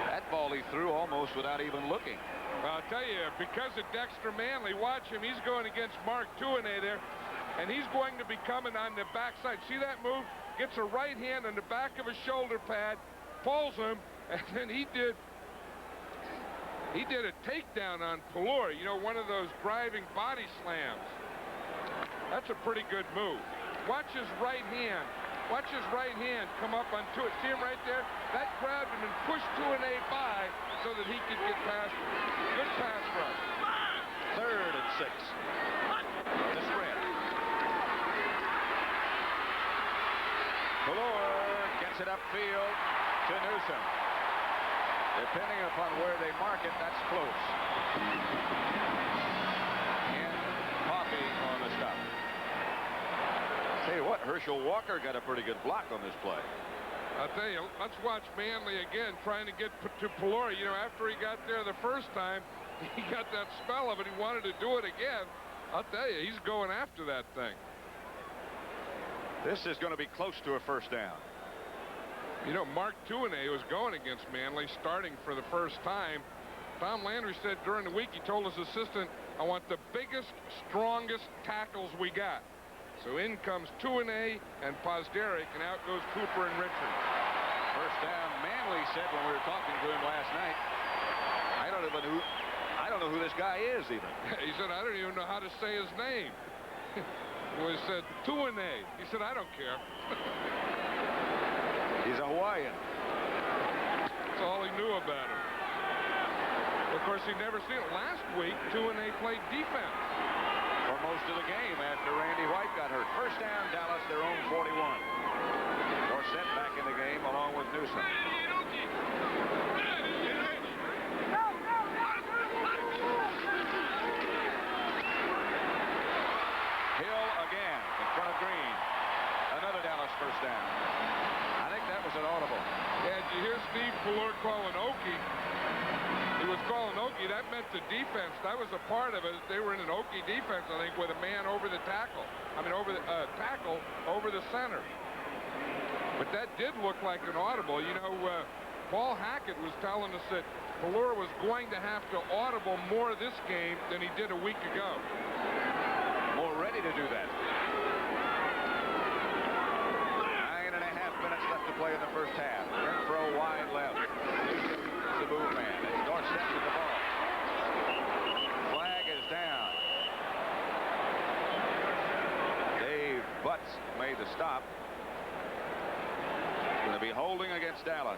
That ball he threw almost without even looking. Well, I'll tell you, because of Dexter Manley, watch him. He's going against Mark Tuinei there, and he's going to be coming on the backside. See that move? Gets a right hand on the back of his shoulder pad, pulls him, and then he did a takedown on Pelleur. You know, one of those driving body slams. That's a pretty good move. Watch his right hand. Watch his right hand come up on Tuinei. See him right there? That grabbed him and pushed Tuinei by so that he could get past him. Good pass rush. 3rd and 6. The spread. Pelleur gets it upfield to Newsom. Depending upon where they mark it, that's close. And Coffey on the stop. Tell you what, Herschel Walker got a pretty good block on this play. I'll tell you, let's watch Manley again trying to get to Pelleur. You know, after he got there the first time, he got that spell of it. He wanted to do it again. I'll tell you, he's going after that thing. This is going to be close to a first down. You know, Mark Tuinei was going against Manley, starting for the first time. Tom Landry said during the week, he told his assistant, I want the biggest, strongest tackles we got. So in comes Tuinei and Pozderic, and out goes Cooper and Richard. First down. Manley said when we were talking to him last night, I don't know who this guy is even. He said, I don't even know how to say his name. He said, Tuinei. He said, I don't care. He's a Hawaiian. That's all he knew about him. Of course, he'd never seen it. Last week, Tuinei played defense for most of the game after Randy White got hurt. First down, Dallas, their own 41. Dorsett back in the game along with Newsom. Hill again in front of Green. Another Dallas first down. I think that was an audible. Yeah, did you hear Steve Pelleur calling Okie? He was calling Okie. That meant the defense. That was a part of it. They were in an Okie defense, I think, with a man over the tackle. I mean, over the tackle over the center. But that did look like an audible. You know, Paul Hackett was telling us that Pelleur was going to have to audible more this game than he did a week ago. More ready to do that. 9.5 minutes left to play in the first half. Renfro wide left. The move man. It's Dorsett with the ball. Flag is down. Dave Butts made the stop. Going to be holding against Dallas.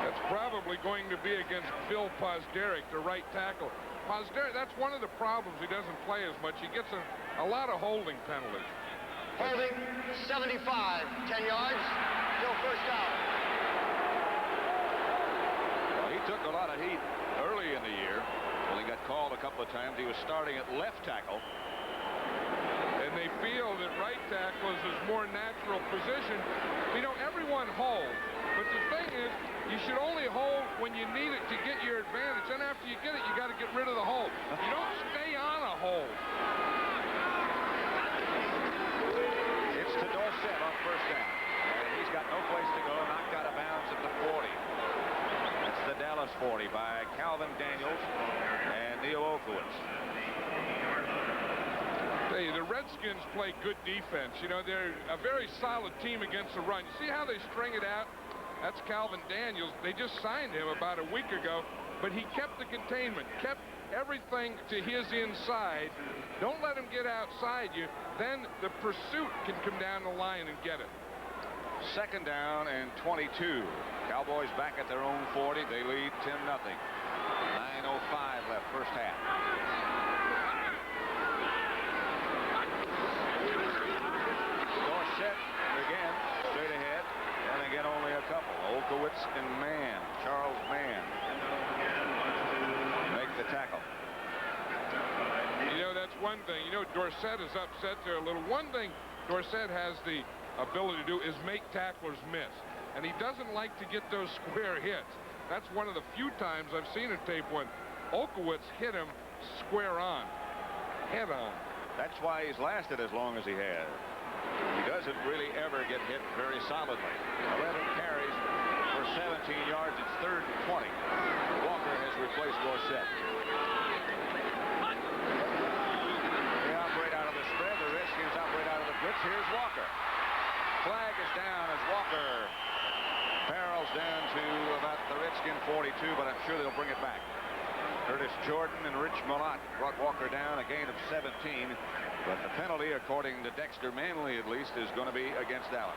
That's probably going to be against Phil Pozderic, the right tackle. Pozderic, that's one of the problems. He doesn't play as much. He gets a lot of holding penalties. Holding 75, 10 yards, still first down. Well, he took a lot of heat early in the year. Well, he got called a couple of times. He was starting at left tackle. And they feel that right tackle is his more natural position. You know, everyone holds. But the thing is, you should only hold when you need it to get your advantage. Then after you get it, you got to get rid of the hold. You don't stay on a hold. It's to Dorsett on first down. And he's got no place to go. Knocked out of bounds at the 40. That's the Dallas 40 by Calvin Daniels and Neil Olkowitz. Hey, the Redskins play good defense. You know, they're a very solid team against the run. You see how they string it out? That's Calvin Daniels. They just signed him about a week ago, but he kept the containment, kept everything to his inside. Don't let him get outside you. Then the pursuit can come down the line and get it. Second down and 22. Cowboys back at their own 40. They lead 10-0. 9:05 left first half. Dorsett again, straight ahead, and again only a couple. Olkowitz and Mann, Charles Mann, make the tackle. You know, that's one thing. You know, Dorsett is upset there a little. One thing Dorsett has the ability to do is make tacklers miss, and he doesn't like to get those square hits. That's one of the few times I've seen in tape when Olkowitz hit him square on, head on. That's why he's lasted as long as he has. He doesn't really ever get hit very solidly. 11 carries for 17 yards. It's 3rd and 20. Walker has replaced Dorsett. They operate out of the spread. The Redskins operate out of the blitz. Here's Walker. Flag is down as Walker barrels down to about the Redskin 42, but I'm sure they'll bring it back. Curtis Jordan and Rich Malott brought Walker down, a gain of 17. But the penalty, according to Dexter Manley at least, is going to be against Dallas.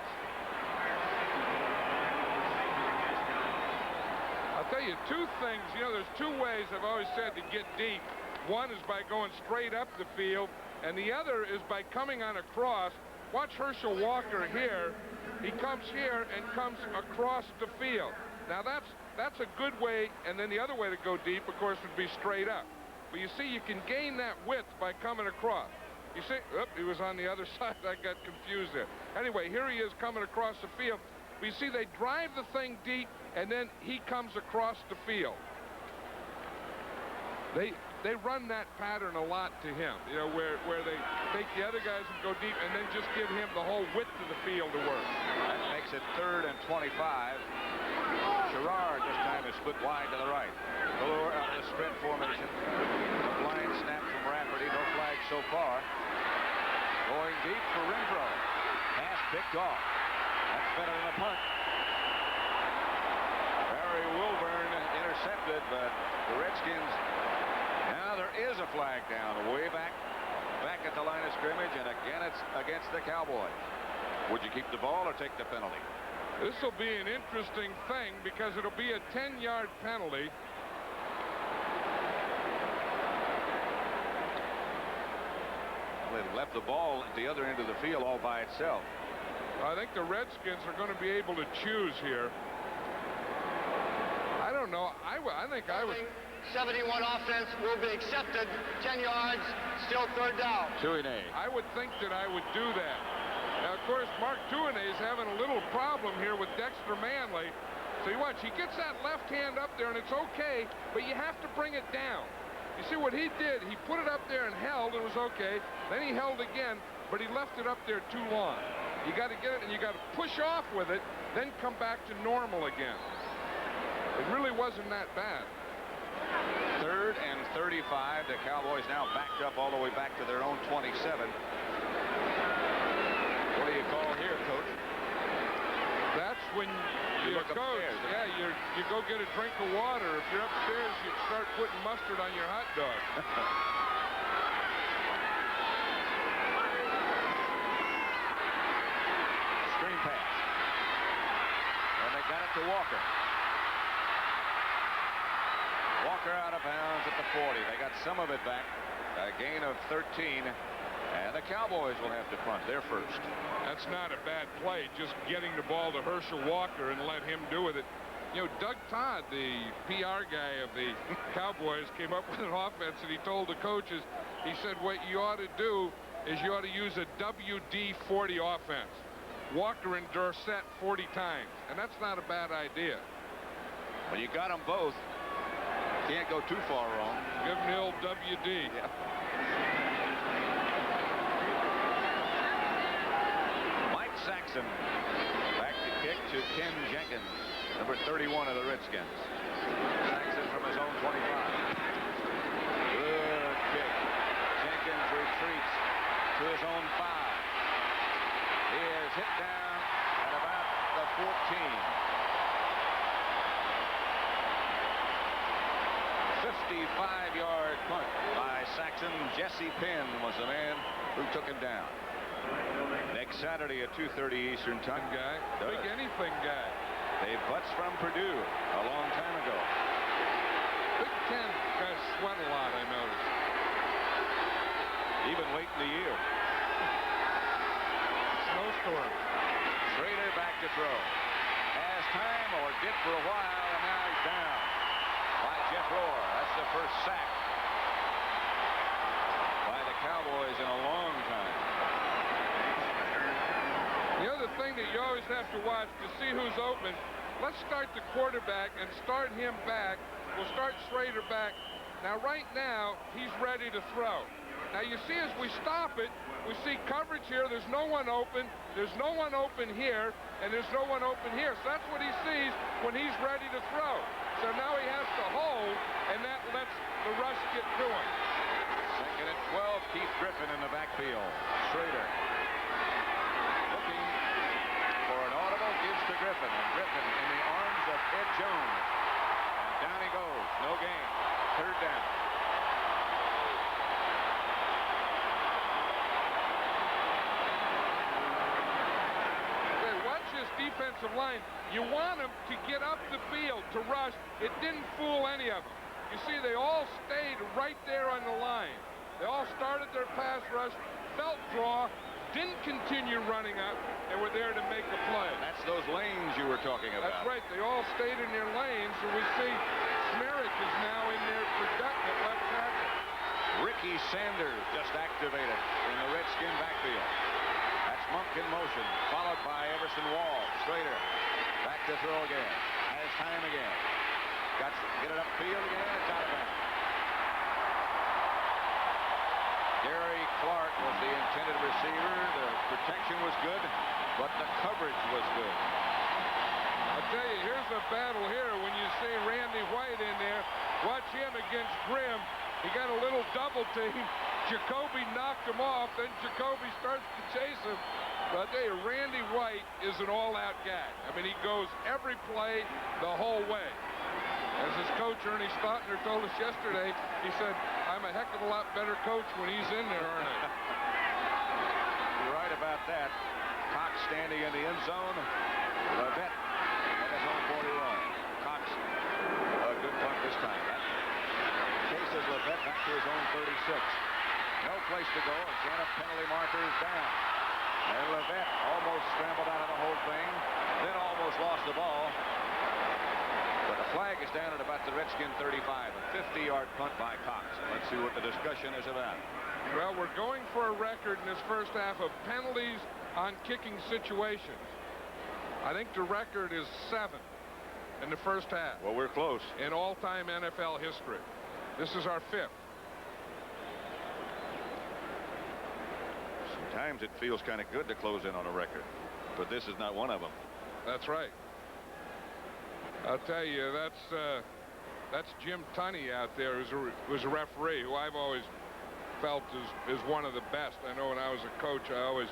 I'll tell you two things. You know, there's two ways I've always said to get deep. One is by going straight up the field, and the other is by coming on a cross. Watch Herschel Walker here. He comes here and comes across the field. Now that's a good way, and then the other way to go deep, of course, would be straight up. But you see, you can gain that width by coming across. You see, he was on the other side. I got confused there. Anyway, here he is coming across the field. But you see, they drive the thing deep, and then he comes across the field. They run that pattern a lot to him, you know, where they take the other guys and go deep and then just give him the whole width of the field to work. That makes it 3rd and 25. Sherrard this time is split wide to the right. Pelleur out of the spread formation. A blind snap from Rafferty. No flag so far. Going deep for Renfro. Pass picked off. That's better than a punt. Barry Wilburn intercepted, but the Redskins. Now there is a flag down way back at the line of scrimmage, and again it's against the Cowboys. Would you keep the ball or take the penalty? This will be an interesting thing because it'll be a 10-yard penalty. Well, it left the ball at the other end of the field all by itself. I think the Redskins are going to be able to choose here. I don't know. I think I would. 71 offense will be accepted. 10 yards, still 3rd down. Tuinei. I would think that I would do that. Now, of course, Mark Tuinei is having a little problem here with Dexter Manley. So you watch, he gets that left hand up there, and it's okay, but you have to bring it down. You see what he did? He put it up there and held, and it was okay. Then he held again, but he left it up there too long. You got to get it, and you got to push off with it, then come back to normal again. It really wasn't that bad. 3rd and 35. The Cowboys now backed up all the way back to their own 27. What do you call here, Coach? That's when you look coach. upstairs. Yeah, you go get a drink of water. If you're upstairs, you start putting mustard on your hot dog. Screen pass. And they got it to Walker. Walker out of bounds at the 40. They got some of it back. A gain of 13. And the Cowboys will have to punt. They're first. That's not a bad play, just getting the ball to Herschel Walker and let him do with it. You know, Doug Todd, the PR guy of the Cowboys, came up with an offense, and he told the coaches, he said, what you ought to do is you ought to use a WD-40 offense. Walker and Dorsett 40 times, and that's not a bad idea. Well, you got them both. Can't go too far wrong. Give him the old WD. Yeah. Saxon back to kick to Ken Jenkins, number 31 of the Redskins. Saxon from his own 25. Good kick. Jenkins retreats to his own 5. He is hit down at about the 14. 55-yard punt by Saxon. Jesse Penn was the man who took him down. Next Saturday at 2:30 Eastern Time. Guy, big anything guy. Dave Butts from Purdue a long time ago. Big Ten guys sweat a lot, I noticed. Even late in the year. Snowstorm. Schrader back to throw. Has time, or did for a while, and now he's down by Jeff Rohr. That's the first sack by the Cowboys in a long time. The other thing that you always have to watch to see who's open, let's start the quarterback and start him back. We'll start Schrader back. Now, right now, he's ready to throw. Now, you see as we stop it, we see coverage here. There's no one open. There's no one open here, and there's no one open here. So that's what he sees when he's ready to throw. So now he has to hold, and that lets the rush get to him. Second and 12, Keith Griffin in the backfield. Schrader looking for an audible, gives to Griffin, and Griffin in the arms of Ed Jones. And down he goes. No gain. 3rd down. Okay, watch this defensive line. You want them to get up the field to rush. It didn't fool any of them. You see, they all stayed right there on the line. They all started their pass rush, felt draw, didn't continue running up, and were there to make a play. That's those lanes you were talking about. That's right. They all stayed in their lanes, and we see Smerrick is now in there for Dutton at left tackle. Ricky Sanders just activated in the Redskin backfield. That's Monk in motion, followed by Everson Wall. Schrader back to throw again. Has time again. Got to get it upfield again. It's out of bounds. Gary Clark was the intended receiver. The protection was good, but the coverage was good. I'll tell you, here's a battle here when you see Randy White in there. Watch him against Grimm. He got a little double team. Jacoby knocked him off. Then Jacoby starts to chase him. But I'll tell you, Randy White is an all-out guy. I mean, he goes every play the whole way. As his coach, Ernie Stotner, told us yesterday, he said, I'm a heck of a lot better coach when he's in there, Ernie. You're right about that. Cox standing in the end zone. Levette at his own 41. Cox, a good punt this time. That chases Levette back to his own 36. No place to go. Again, a penalty markers down. And Levette almost scrambled out of the whole thing, then almost lost the ball. But the flag is down at about the Redskin 35, a 50-yard punt by Cox. Let's see what the discussion is about. Well, we're going for a record in this first half of penalties on kicking situations. I think the record is 7 in the first half. Well, we're close. In all-time NFL history. This is our 5th. Times it feels kind of good to close in on a record, but this is not one of them. That's right. I'll tell you, that's Jim Tunney out there, who's a referee, who I've always felt is one of the best. I know when I was a coach, I always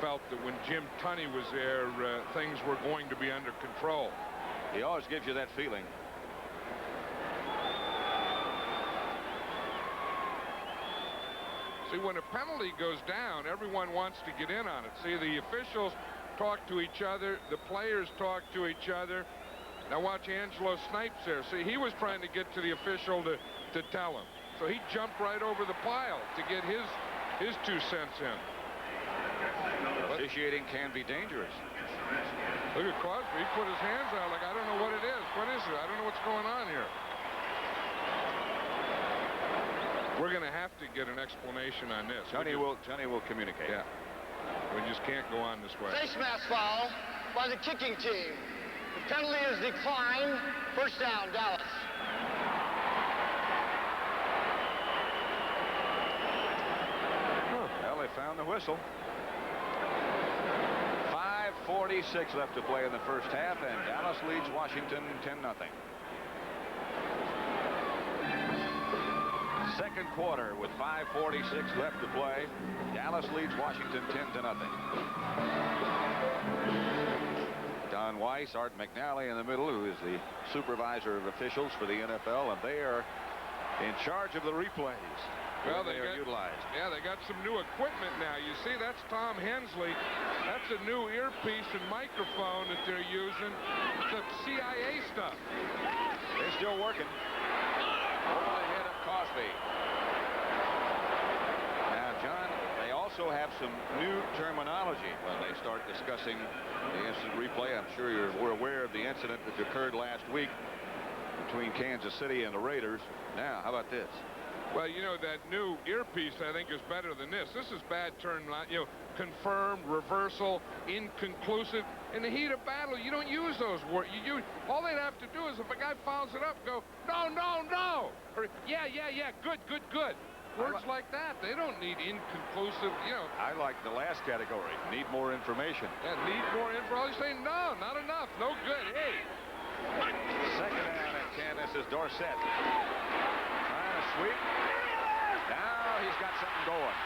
felt that when Jim Tunney was there, things were going to be under control. He always gives you that feeling. See, when a penalty goes down, everyone wants to get in on it. See, the officials talk to each other, the players talk to each other. Now watch Angelo Snipes there. See, he was trying to get to the official to tell him. So he jumped right over the pile to get his 2 cents in. Officiating can be dangerous. Look at Crosby. He put his hands out like, I don't know what it is. What is it? I don't know what's going on here. We're going to have to get an explanation on this. Johnny will communicate. Yeah. We just can't go on this way. Face mask foul by the kicking team. The penalty is declined. First down, Dallas. Well, they found the whistle. 5:46 left to play in the first half, and Dallas leads Washington 10-0. Second quarter with 5:46 left to play. Dallas leads Washington 10-0. Don Weiss, Art McNally in the middle, who is the supervisor of officials for the NFL, and they are in charge of the replays. Well, they are utilized. Yeah, they got some new equipment now. You see, that's Tom Hensley. That's a new earpiece and microphone that they're using. It's the CIA stuff. They're still working. Over the head of Cosby. Now, John, they also have some new terminology when they start discussing the instant replay. I'm sure we're aware of the incident that occurred last week between Kansas City and the Raiders. Now, how about this? Well, you know, that new earpiece, I think, is better than this. This is bad terminology. You know, confirmed, reversal, inconclusive. In the heat of battle, you don't use those words. All they'd have to do is, if a guy fouls it up, go, no, no, no. Or, yeah, yeah, yeah, good, good, good. Words like that, they don't need inconclusive, you know. I like the last category. Need more information. Yeah, need more info. All you say, no, not enough, no good. Hey. Second down at 10. This is Dorsett. Trying to sweep. Now he's got something going.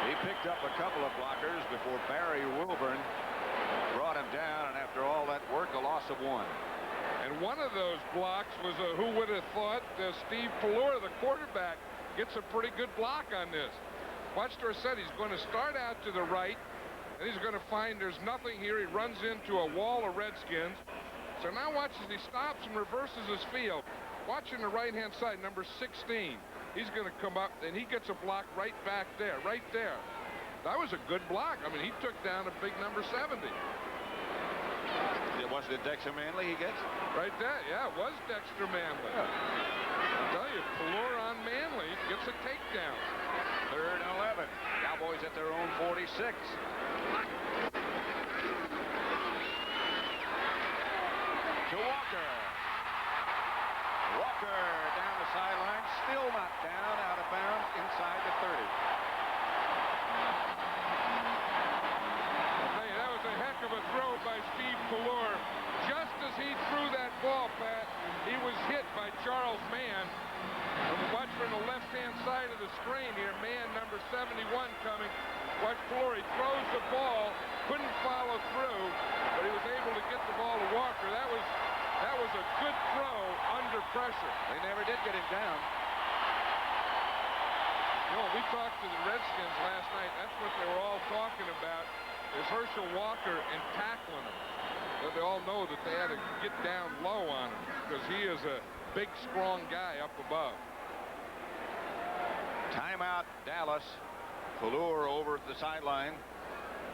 He picked up a couple of blockers before Barry Wilburn brought him down, and after all that work, a loss of 1. And one of those blocks was who would have thought Steve Pelleur, the quarterback, gets a pretty good block on this. Watch Dorsett. He's going to start out to the right, and he's going to find there's nothing here. He runs into a wall of Redskins. So now watch as he stops and reverses his field. Watch on the right-hand side, number 16. He's going to come up, and he gets a block right back there, right there. That was a good block. I mean, he took down a big number 70. Was it Dexter Manley he gets? Right there, yeah, it was Dexter Manley. Yeah. I'll tell you, Pelleur on Manley gets a takedown. 3rd and 11. Cowboys at their own 46. To Walker. Walker down the sideline, still not down, out of bounds, inside the 30. I'll tell you, that was a heck of a throw by Steve Pelleur. Just as he threw that ball, Pat, he was hit by Charles Mann. Watch from the left-hand side of the screen here, Mann, number 71, coming. Watch Pelleur, he throws the ball, couldn't follow through, but he was able to get the ball to Walker. That was a good throw under pressure. They never did get him down. You know, we talked to the Redskins last night. That's what they were all talking about, is Herschel Walker and tackling him. But they all know that they had to get down low on him because he is a big, strong guy up above. Timeout, Dallas. Pelleur over at the sideline,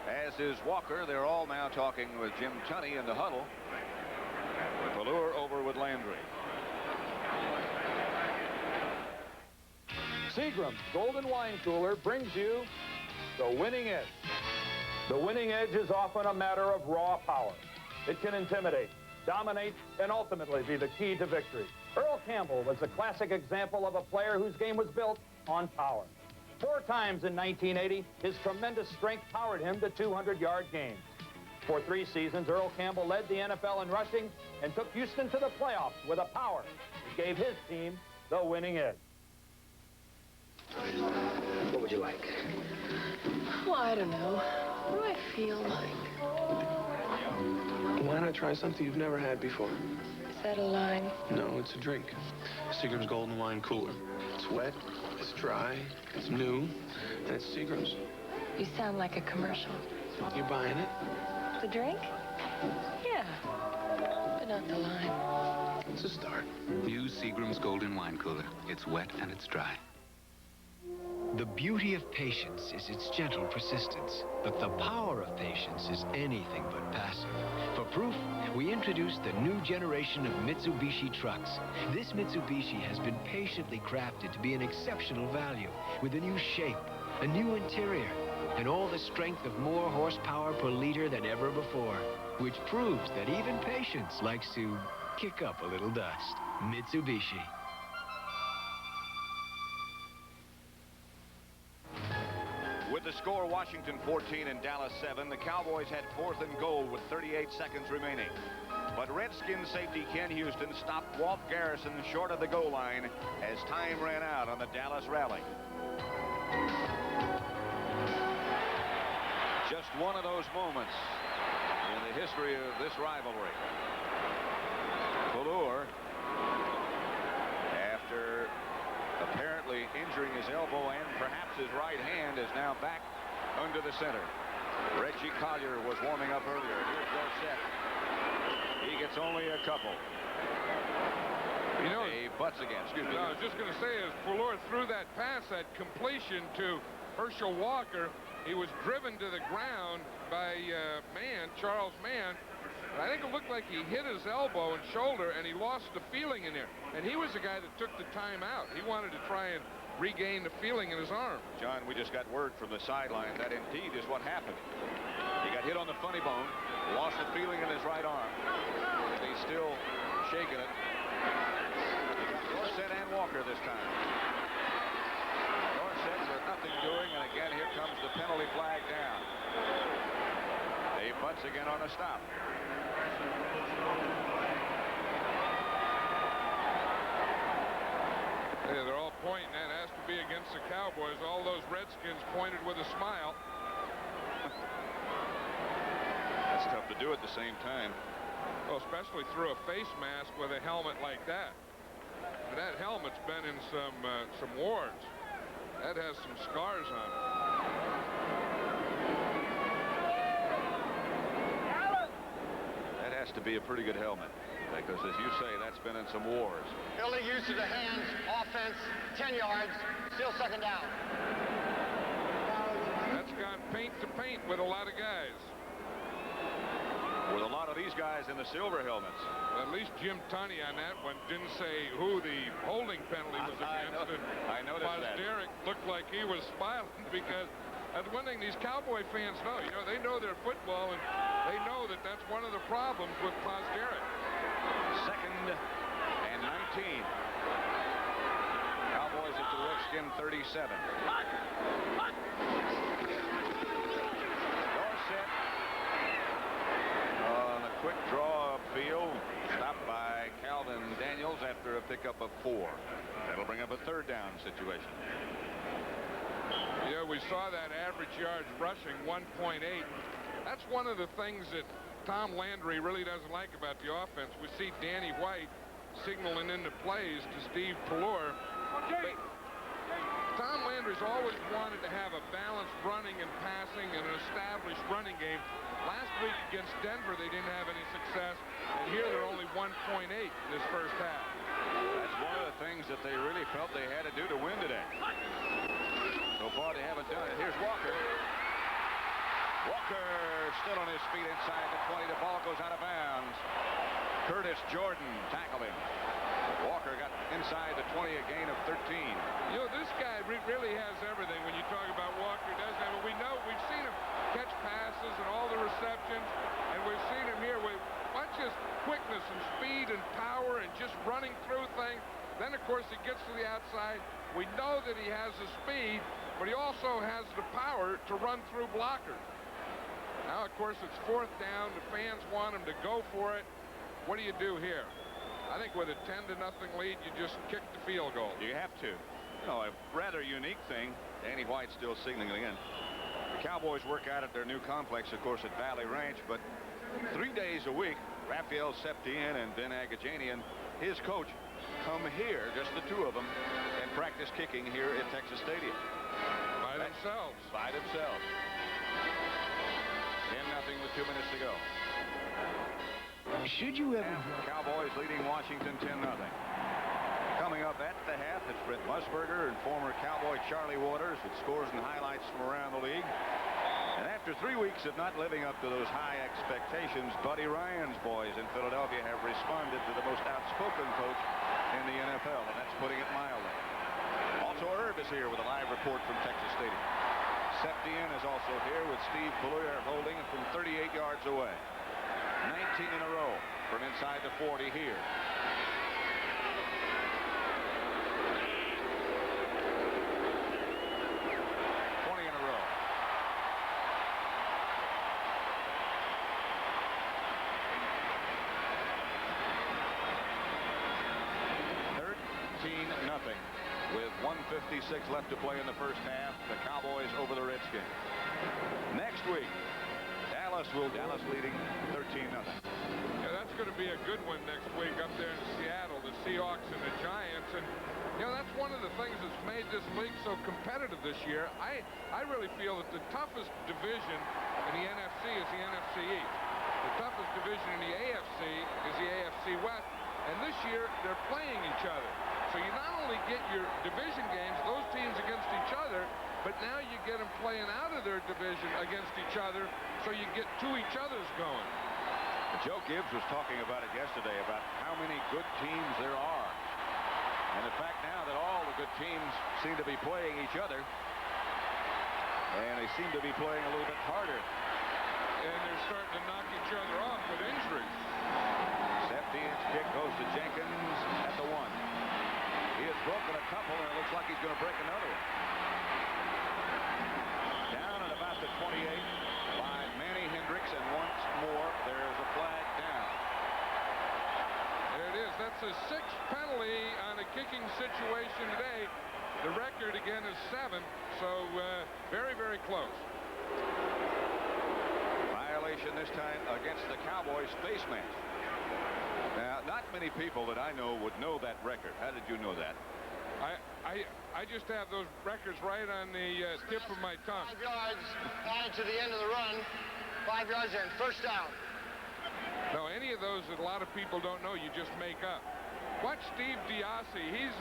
as is Walker. They're all now talking with Jim Tunney in the huddle. Pelleur over with Landry. Seagram's Golden Wine Cooler brings you the winning edge. The winning edge is often a matter of raw power. It can intimidate, dominate, and ultimately be the key to victory. Earl Campbell was a classic example of a player whose game was built on power. 4 times in 1980, his tremendous strength powered him to 200-yard games. For 3 seasons, Earl Campbell led the NFL in rushing and took Houston to the playoffs with a power that gave his team the winning edge. What would you like? Well, I don't know. What do I feel like? Why not try something you've never had before? Is that a line? No, it's a drink. Seagram's Golden Wine Cooler. It's wet, it's dry, it's new, and it's Seagram's. You sound like a commercial. You buying it? The drink? Yeah. But not the line. It's a start. New Seagram's Golden Wine Cooler. It's wet and it's dry. The beauty of patience is its gentle persistence, but the power of patience is anything but passive. For proof, we introduced the new generation of Mitsubishi trucks. This Mitsubishi has been patiently crafted to be an exceptional value, with a new shape, a new interior, and all the strength of more horsepower per liter than ever before, which proves that even patience likes to kick up a little dust. Mitsubishi. With the score Washington 14 and Dallas 7, the Cowboys had 4th and goal with 38 seconds remaining. But Redskins safety Ken Houston stopped Walt Garrison short of the goal line as time ran out on the Dallas rally. Just one of those moments in the history of this rivalry. Pelleur, after apparently injuring his elbow and perhaps his right hand, is now back under the center. Reggie Collier was warming up earlier. Here's Dorsett. He gets only a couple. You know, he butts again. Excuse me. I was just going to say, as Pelleur threw that pass, that completion to Herschel Walker, he was driven to the ground by Charles Mann. I think it looked like he hit his elbow and shoulder, and he lost the feeling in there. And he was the guy that took the time out. He wanted to try and regain the feeling in his arm. John, we just got word from the sideline that indeed is what happened. He got hit on the funny bone, lost the feeling in his right arm, and he's still shaking it. He got Dorsett and Walker this time. Dorsett with nothing doing, and again here comes the penalty flag down. He butts again on a stop. Yeah, they're all pointing. That has to be against the Cowboys. All those Redskins pointed with a smile. That's tough to do at the same time. Well, especially through a face mask with a helmet like that. And that helmet's been in some wars. That has some scars on it. That has to be a pretty good helmet, because as you say, that's been in some wars. Early use of the hands, offense, 10 yards, still 2nd down. That's gone paint to paint with a lot of guys. With a lot of these guys in the silver helmets. At least Jim Tunney on that one didn't say who the holding penalty was against. I noticed that. Derek looked like he was smiling because that's one thing these Cowboy fans know. You know, they know their football, and they know that that's one of the problems with Derek. 2nd and 19. Cowboys at the Redskin 37. Dorsett on a quick draw upfield, stopped by Calvin Daniels after a pickup of 4. That'll bring up a 3rd down situation. Yeah, we saw that average yards rushing 1.8. That's one of the things that Tom Landry really doesn't like about the offense. We see Danny White signaling into plays to Steve Pelleur. Tom Landry's always wanted to have a balanced running and passing and an established running game. Last week against Denver, they didn't have any success, and here they're only 1.8 in this first half. That's one of the things that they really felt they had to do to win today. So far, they haven't done it. Here's Walker. Walker still on his feet inside the 20. The ball goes out of bounds. Curtis Jordan tackled him. Walker got inside the 20, a gain of 13. You know, this guy really has everything when you talk about Walker, doesn't he? We've seen him catch passes and all the receptions, and we've seen him here. Watch just quickness and speed and power and just running through things. Then, of course, he gets to the outside. We know that he has the speed, but he also has the power to run through blockers. Now, of course, it's 4th down. The fans want him to go for it. What do you do here? I think with a 10-0 lead, you just kick the field goal. You have to. You know, a rather unique thing. Danny White still signaling in. The Cowboys work out at their new complex, of course, at Valley Ranch, but 3 days a week, Raphael Septien and Ben Agajanian, his coach, come here, just the two of them, and practice kicking here at Texas Stadium. By themselves. By themselves. 10-0 with 2 minutes to go. Should you ever... Cowboys leading Washington 10-0. Coming up at the half, it's Brent Musburger and former Cowboy Charlie Waters with scores and highlights from around the league. And after 3 weeks of not living up to those high expectations, Buddy Ryan's boys in Philadelphia have responded to the most outspoken coach in the NFL, and that's putting it mildly. Also, Herb is here with a live report from Texas Stadium. Septien is also here with Steve Pelleur holding from 38 yards away. 19 in a row from inside the 40 here. With 1:56 left to play in the first half, the Cowboys over the Redskins. Next week, Dallas leading 13-0. Yeah, that's going to be a good one next week up there in Seattle, the Seahawks and the Giants. And, you know, that's one of the things that's made this league so competitive this year. I really feel that the toughest division in the NFC is the NFC East. The toughest division in the AFC is the AFC West. And this year, they're playing each other. So you not only get your division games, those teams against each other, but now you get them playing out of their division against each other, so you get to each other's going. Joe Gibbs was talking about it yesterday, about how many good teams there are. And the fact now that all the good teams seem to be playing each other, and they seem to be playing a little bit harder. And they're starting to knock each other off with injuries. Septien's kick goes to Jenkins at the 1. He has broken a couple, and it looks like he's going to break another one. Down at about the 28 by Manny Hendricks, and once more there's a flag down. There it is. That's a 6th penalty on a kicking situation today. The record again is 7, so very, very close. Violation this time against the Cowboys face mask. Now, not many people that I know would know that record. How did you know that? I just have those records right on the tip of my tongue. 5 yards prior to the end of the run. 5 yards and first down. No, any of those that a lot of people don't know, you just make up. Watch Steve Diassi. He's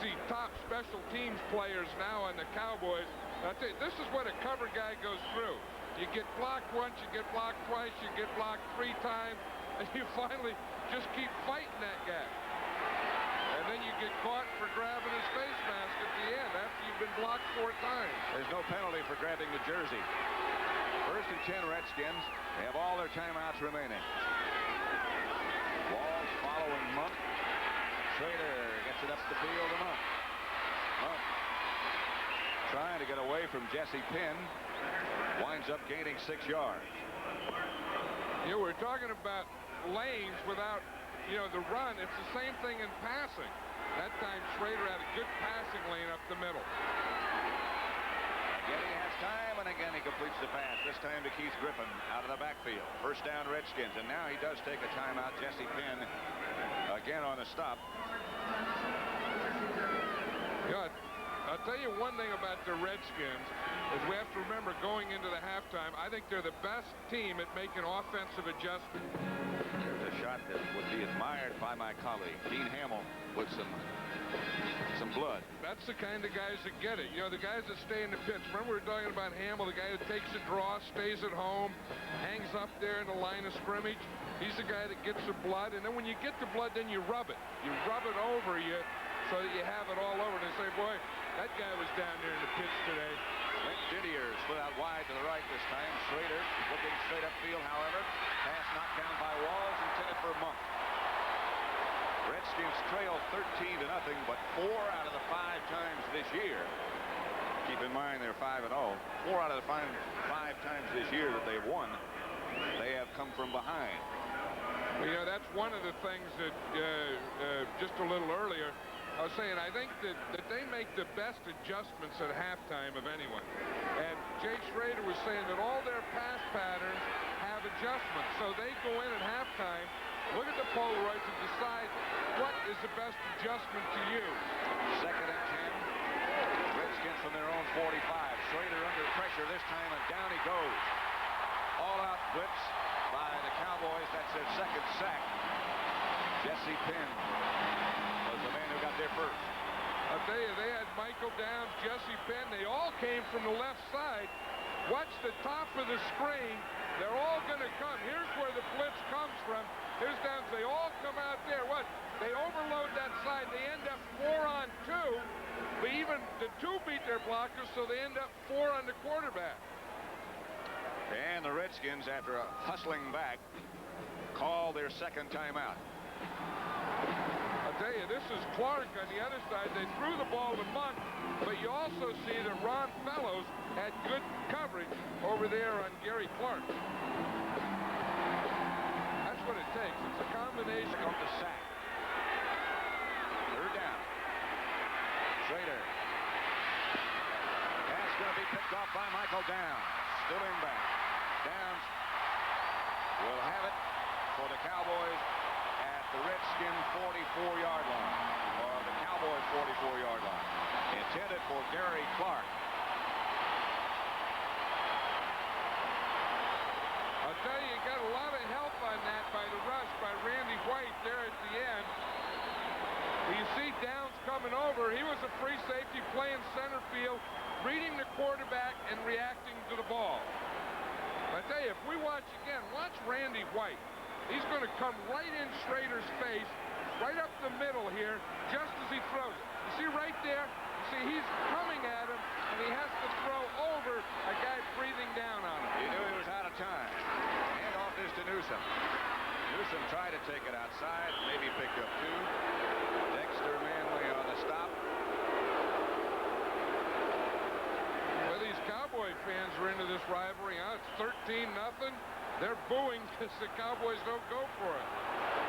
the top special teams players now on the Cowboys. I tell you, this is what a cover guy goes through. You get blocked once, you get blocked twice, you get blocked 3 times, and you finally just keep fighting that guy. And then you get caught for grabbing his face mask at the end after you've been blocked 4 times. There's no penalty for grabbing the jersey. 1st and 10 Redskins. They have all their timeouts remaining. Walls following Monk. Schrader gets it up the field to Monk. Monk trying to get away from Jesse Penn. Winds up gaining 6 yards. Yeah, we're talking about lanes without, you know, the run. It's the same thing in passing. That time Schrader had a good passing lane up the middle. Again, he has time, and again he completes the pass. This time to Keith Griffin out of the backfield. First down Redskins, and now he does take a timeout. Jesse Penn again on the stop. Yeah, I'll tell you one thing about the Redskins is we have to remember going into the halftime, I think they're the best team at making offensive adjustments. There's a shot that would be admired by my colleague, Dean Hamill, with some blood. That's the kind of guys that get it. You know, the guys that stay in the pits. Remember we were talking about Hamill, the guy that takes a draw, stays at home, hangs up there in the line of scrimmage. He's the guy that gets the blood, and then when you get the blood, then you rub it. You rub it over you so that you have it all over. And they say, boy, that guy was down there in the pits today. Didier split out wide to the right this time. Schrader looking straight upfield, however. Pass knocked down by Walls, intended for Monk. Redskins trail 13-0, but 4 out of the 5 times this year. Keep in mind they're 5-0. 4 out of the 5 times this year that they've won, they have come from behind. Well, you know, that's one of the things that just a little earlier I was saying, I think that they make the best adjustments at halftime of anyone. And Jay Schrader was saying that all their pass patterns have adjustments. So they go in at halftime, look at the Polaroids, and decide what is the best adjustment to use. 2nd and 10. Redskins from their own 45. Schrader under pressure this time, and down he goes. All-out blitz by the Cowboys. That's their 2nd sack. Jesse Penn was the man who got there first. I'll tell you, they had Michael Downs, Jesse Penn. They all came from the left side. Watch the top of the screen. They're all going to come. Here's where the blitz comes from. Here's Downs. They all come out there. What? They overload that side. They end up 4 on 2. But even the 2 beat their blockers, so they end up 4 on the quarterback. And the Redskins, after hustling back, call their 2nd timeout. I'll tell you, this is Clark on the other side. They threw the ball to Monk, but you also see that Ron Fellows had good coverage over there on Gary Clark. That's what it takes. It's a combination of the sack. 3rd down. Schrader. That's going to be picked off by Michael Downs. Still in back. Downs will have it for the Cowboys at the Redskin 44-yard line, or the Cowboys 44-yard line. Intended for Gary Clark. I'll tell you, you got a lot of help on that by the rush by Randy White there at the end. You see Downs coming over. He was a free safety playing center field, reading the quarterback and reacting to the ball. I tell you, if we watch again, watch Randy White. He's going to come right in Schrader's face, right up the middle here, just as he throws it. You see right there? You see he's coming at him, and he has to throw over a guy breathing down on him. He knew he was out of time. Handoff is to Newsom. Newsom tried to take it outside, maybe picked up 2. Dexter Manley on the stop. Well, these Cowboy fans are into this rivalry. Now it's 13-0. They're booing because the Cowboys don't go for it.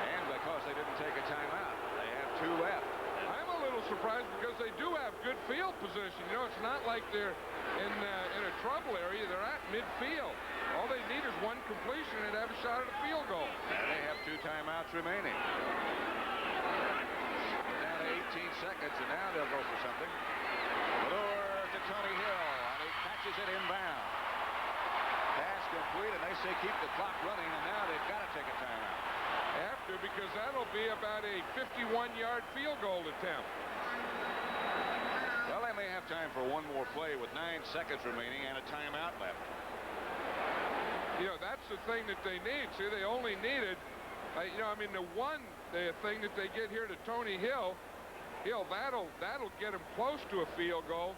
And because they didn't take a timeout. They have 2 left. I'm a little surprised because they do have good field position. You know, it's not like they're in a trouble area. They're at midfield. All they need is 1 completion and have a shot at a field goal. And they have 2 timeouts remaining. Down to 18 seconds, and now they'll go for something. Pelleur to Tony Hill, and he catches it inbound. Pass complete, and they say keep the clock running, and now they've got to take a timeout. After, because that'll be about a 51-yard field goal attempt. Well, they may have time for 1 more play with 9 seconds remaining and a timeout left. You know, that's the thing that they need. See, they only needed, you know, I mean, the thing that they get here to Tony Hill, that'll get him close to a field goal.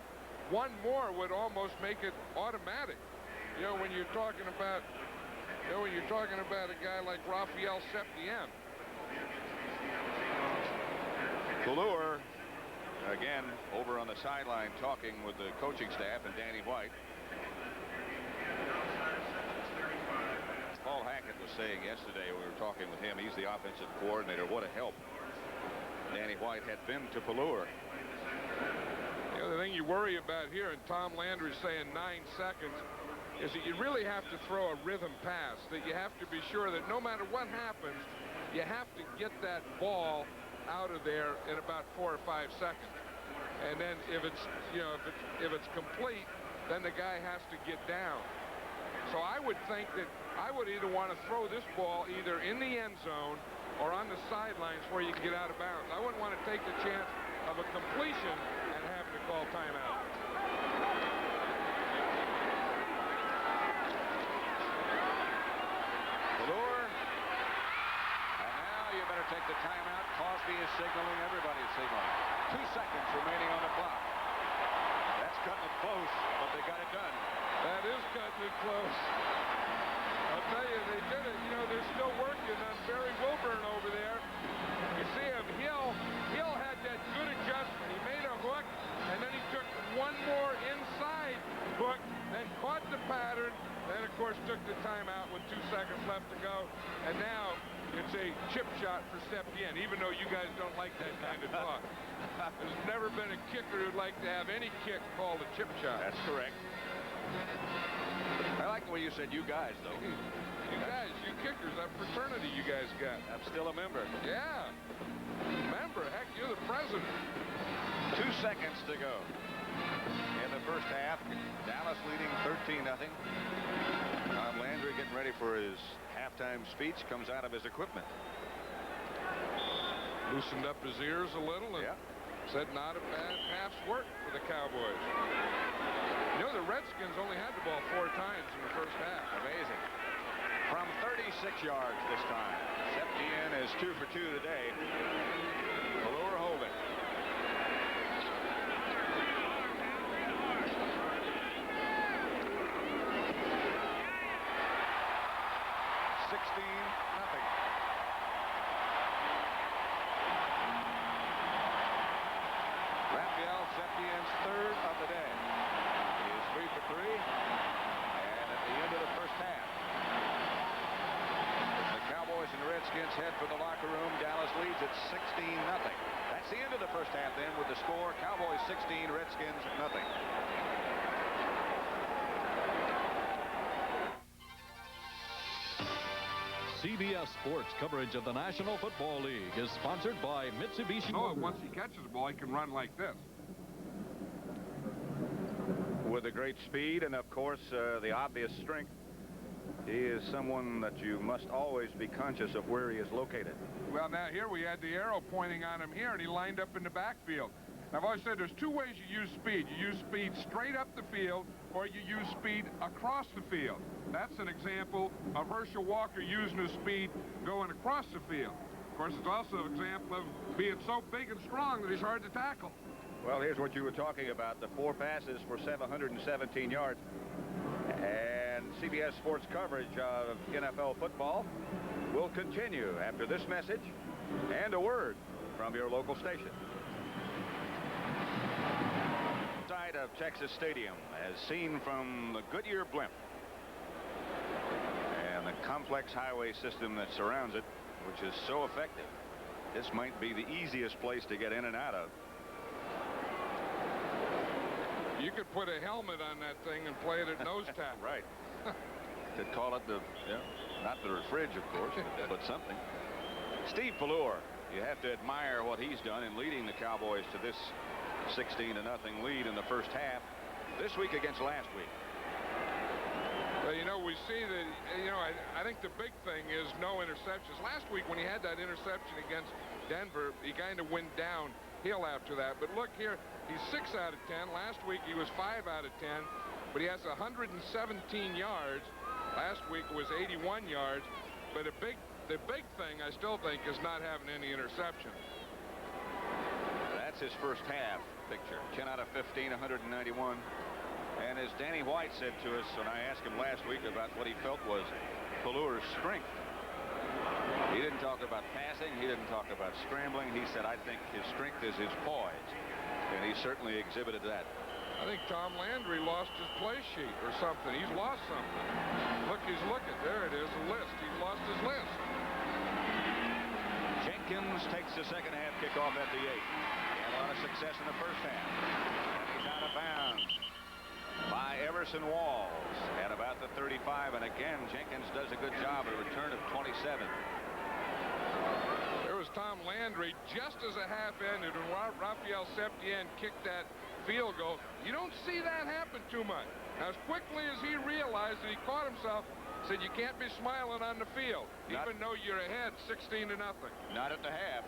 1 more would almost make it automatic. You know, when you're talking about, a guy like Raphael Septien. Pelleur, again, over on the sideline talking with the coaching staff and Danny White. Paul Hackett was saying yesterday, we were talking with him, he's the offensive coordinator, what a help Danny White had been to Pelleur. The other thing you worry about here, and Tom Landry's saying 9 seconds, is that you really have to throw a rhythm pass, that you have to be sure that no matter what happens, you have to get that ball out of there in about 4 or 5 seconds. And then if it's complete, then the guy has to get down. So I would think that I would either want to throw this ball either in the end zone or on the sidelines where you can get out of bounds. I wouldn't want to take the chance of a completion and having to call timeout. Pelleur. And now you better take the timeout. Cosby is signaling. Everybody's signaling. 2 seconds remaining on the clock. That's cutting it close, but they got it done. That is cutting it close. I'll tell you, they did it. You know, they're still working on Barry Wilburn over there. You see him, Hill had that good adjustment. He made a hook, and then he took one more inside hook, then caught the pattern, then, of course, took the timeout with 2 seconds left to go. And now it's a chip shot for Septien, even though you guys don't like that kind of talk. There's never been a kicker who'd like to have any kick called a chip shot. That's correct. I like the way you said you guys, though. You guys, you kickers, that fraternity you guys got. I'm still a member. Yeah. Member, heck, you're the president. 2 seconds to go in the first half. Dallas leading 13-0. Tom Landry getting ready for his halftime speech. Comes out of his equipment. Loosened up his ears a little and said not a bad half's work for the Cowboys. You know, the Redskins only had the ball 4 times in the first half. Amazing. From 36 yards this time. Septien is 2 for 2 today. Pelleur holding. Septien's third of the day. He is 3 for 3. And at the end of the first half, the Cowboys and the Redskins head for the locker room. Dallas leads at 16-0. That's the end of the first half then with the score. Cowboys 16, Redskins nothing. CBS Sports coverage of the National Football League is sponsored by Mitsubishi. Oh, once he catches the ball, he can run like this. With a great speed and, of course, the obvious strength, he is someone that you must always be conscious of where he is located. Well, now here we had the arrow pointing on him here, and he lined up in the backfield. I've always said there's 2 ways you use speed. You use speed straight up the field, or you use speed across the field. That's an example of Herschel Walker using his speed going across the field. Of course, it's also an example of being so big and strong that he's hard to tackle. Well, here's what you were talking about. The 4 passes for 717 yards. And CBS Sports coverage of NFL football will continue after this message and a word from your local station. Side of Texas Stadium, as seen from the Goodyear blimp and the complex highway system that surrounds it, which is so effective. This might be the easiest place to get in and out of. You could put a helmet on that thing and play it at nose tackle. Right. Could call it the, not the fridge, of course, but something. Steve Pelleur, you have to admire what he's done in leading the Cowboys to this 16-0 lead in the first half this week against last week. Well, you know, we see that, I think the big thing is no interceptions. Last week when he had that interception against Denver, he kind of went downhill after that. But look here, he's 6 out of 10. Last week he was 5 out of 10, but he has 117 yards. Last week was 81 yards. But the big thing, I still think, is not having any interceptions. That's his first half picture. 10 out of 15, 191. And as Danny White said to us when I asked him last week about what he felt was Pelleur's strength, he didn't talk about passing. He didn't talk about scrambling. He said, I think his strength is his poise. And he certainly exhibited that. I think Tom Landry lost his play sheet or something. He's lost something. Look, he's looking. There it is, a list. He's lost his list. Jenkins takes the second half kickoff at the 8. He had a lot of success in the first half. And he's out of bounds by Everson Walls at about the 35. And again, Jenkins does a good job at a return of 27. There was Tom Landry just as a half ended when Raphael Septien kicked that field goal. You don't see that happen too much. Now, as quickly as he realized that he caught himself, said you can't be smiling on the field, even though you're ahead 16-0. Not at the half.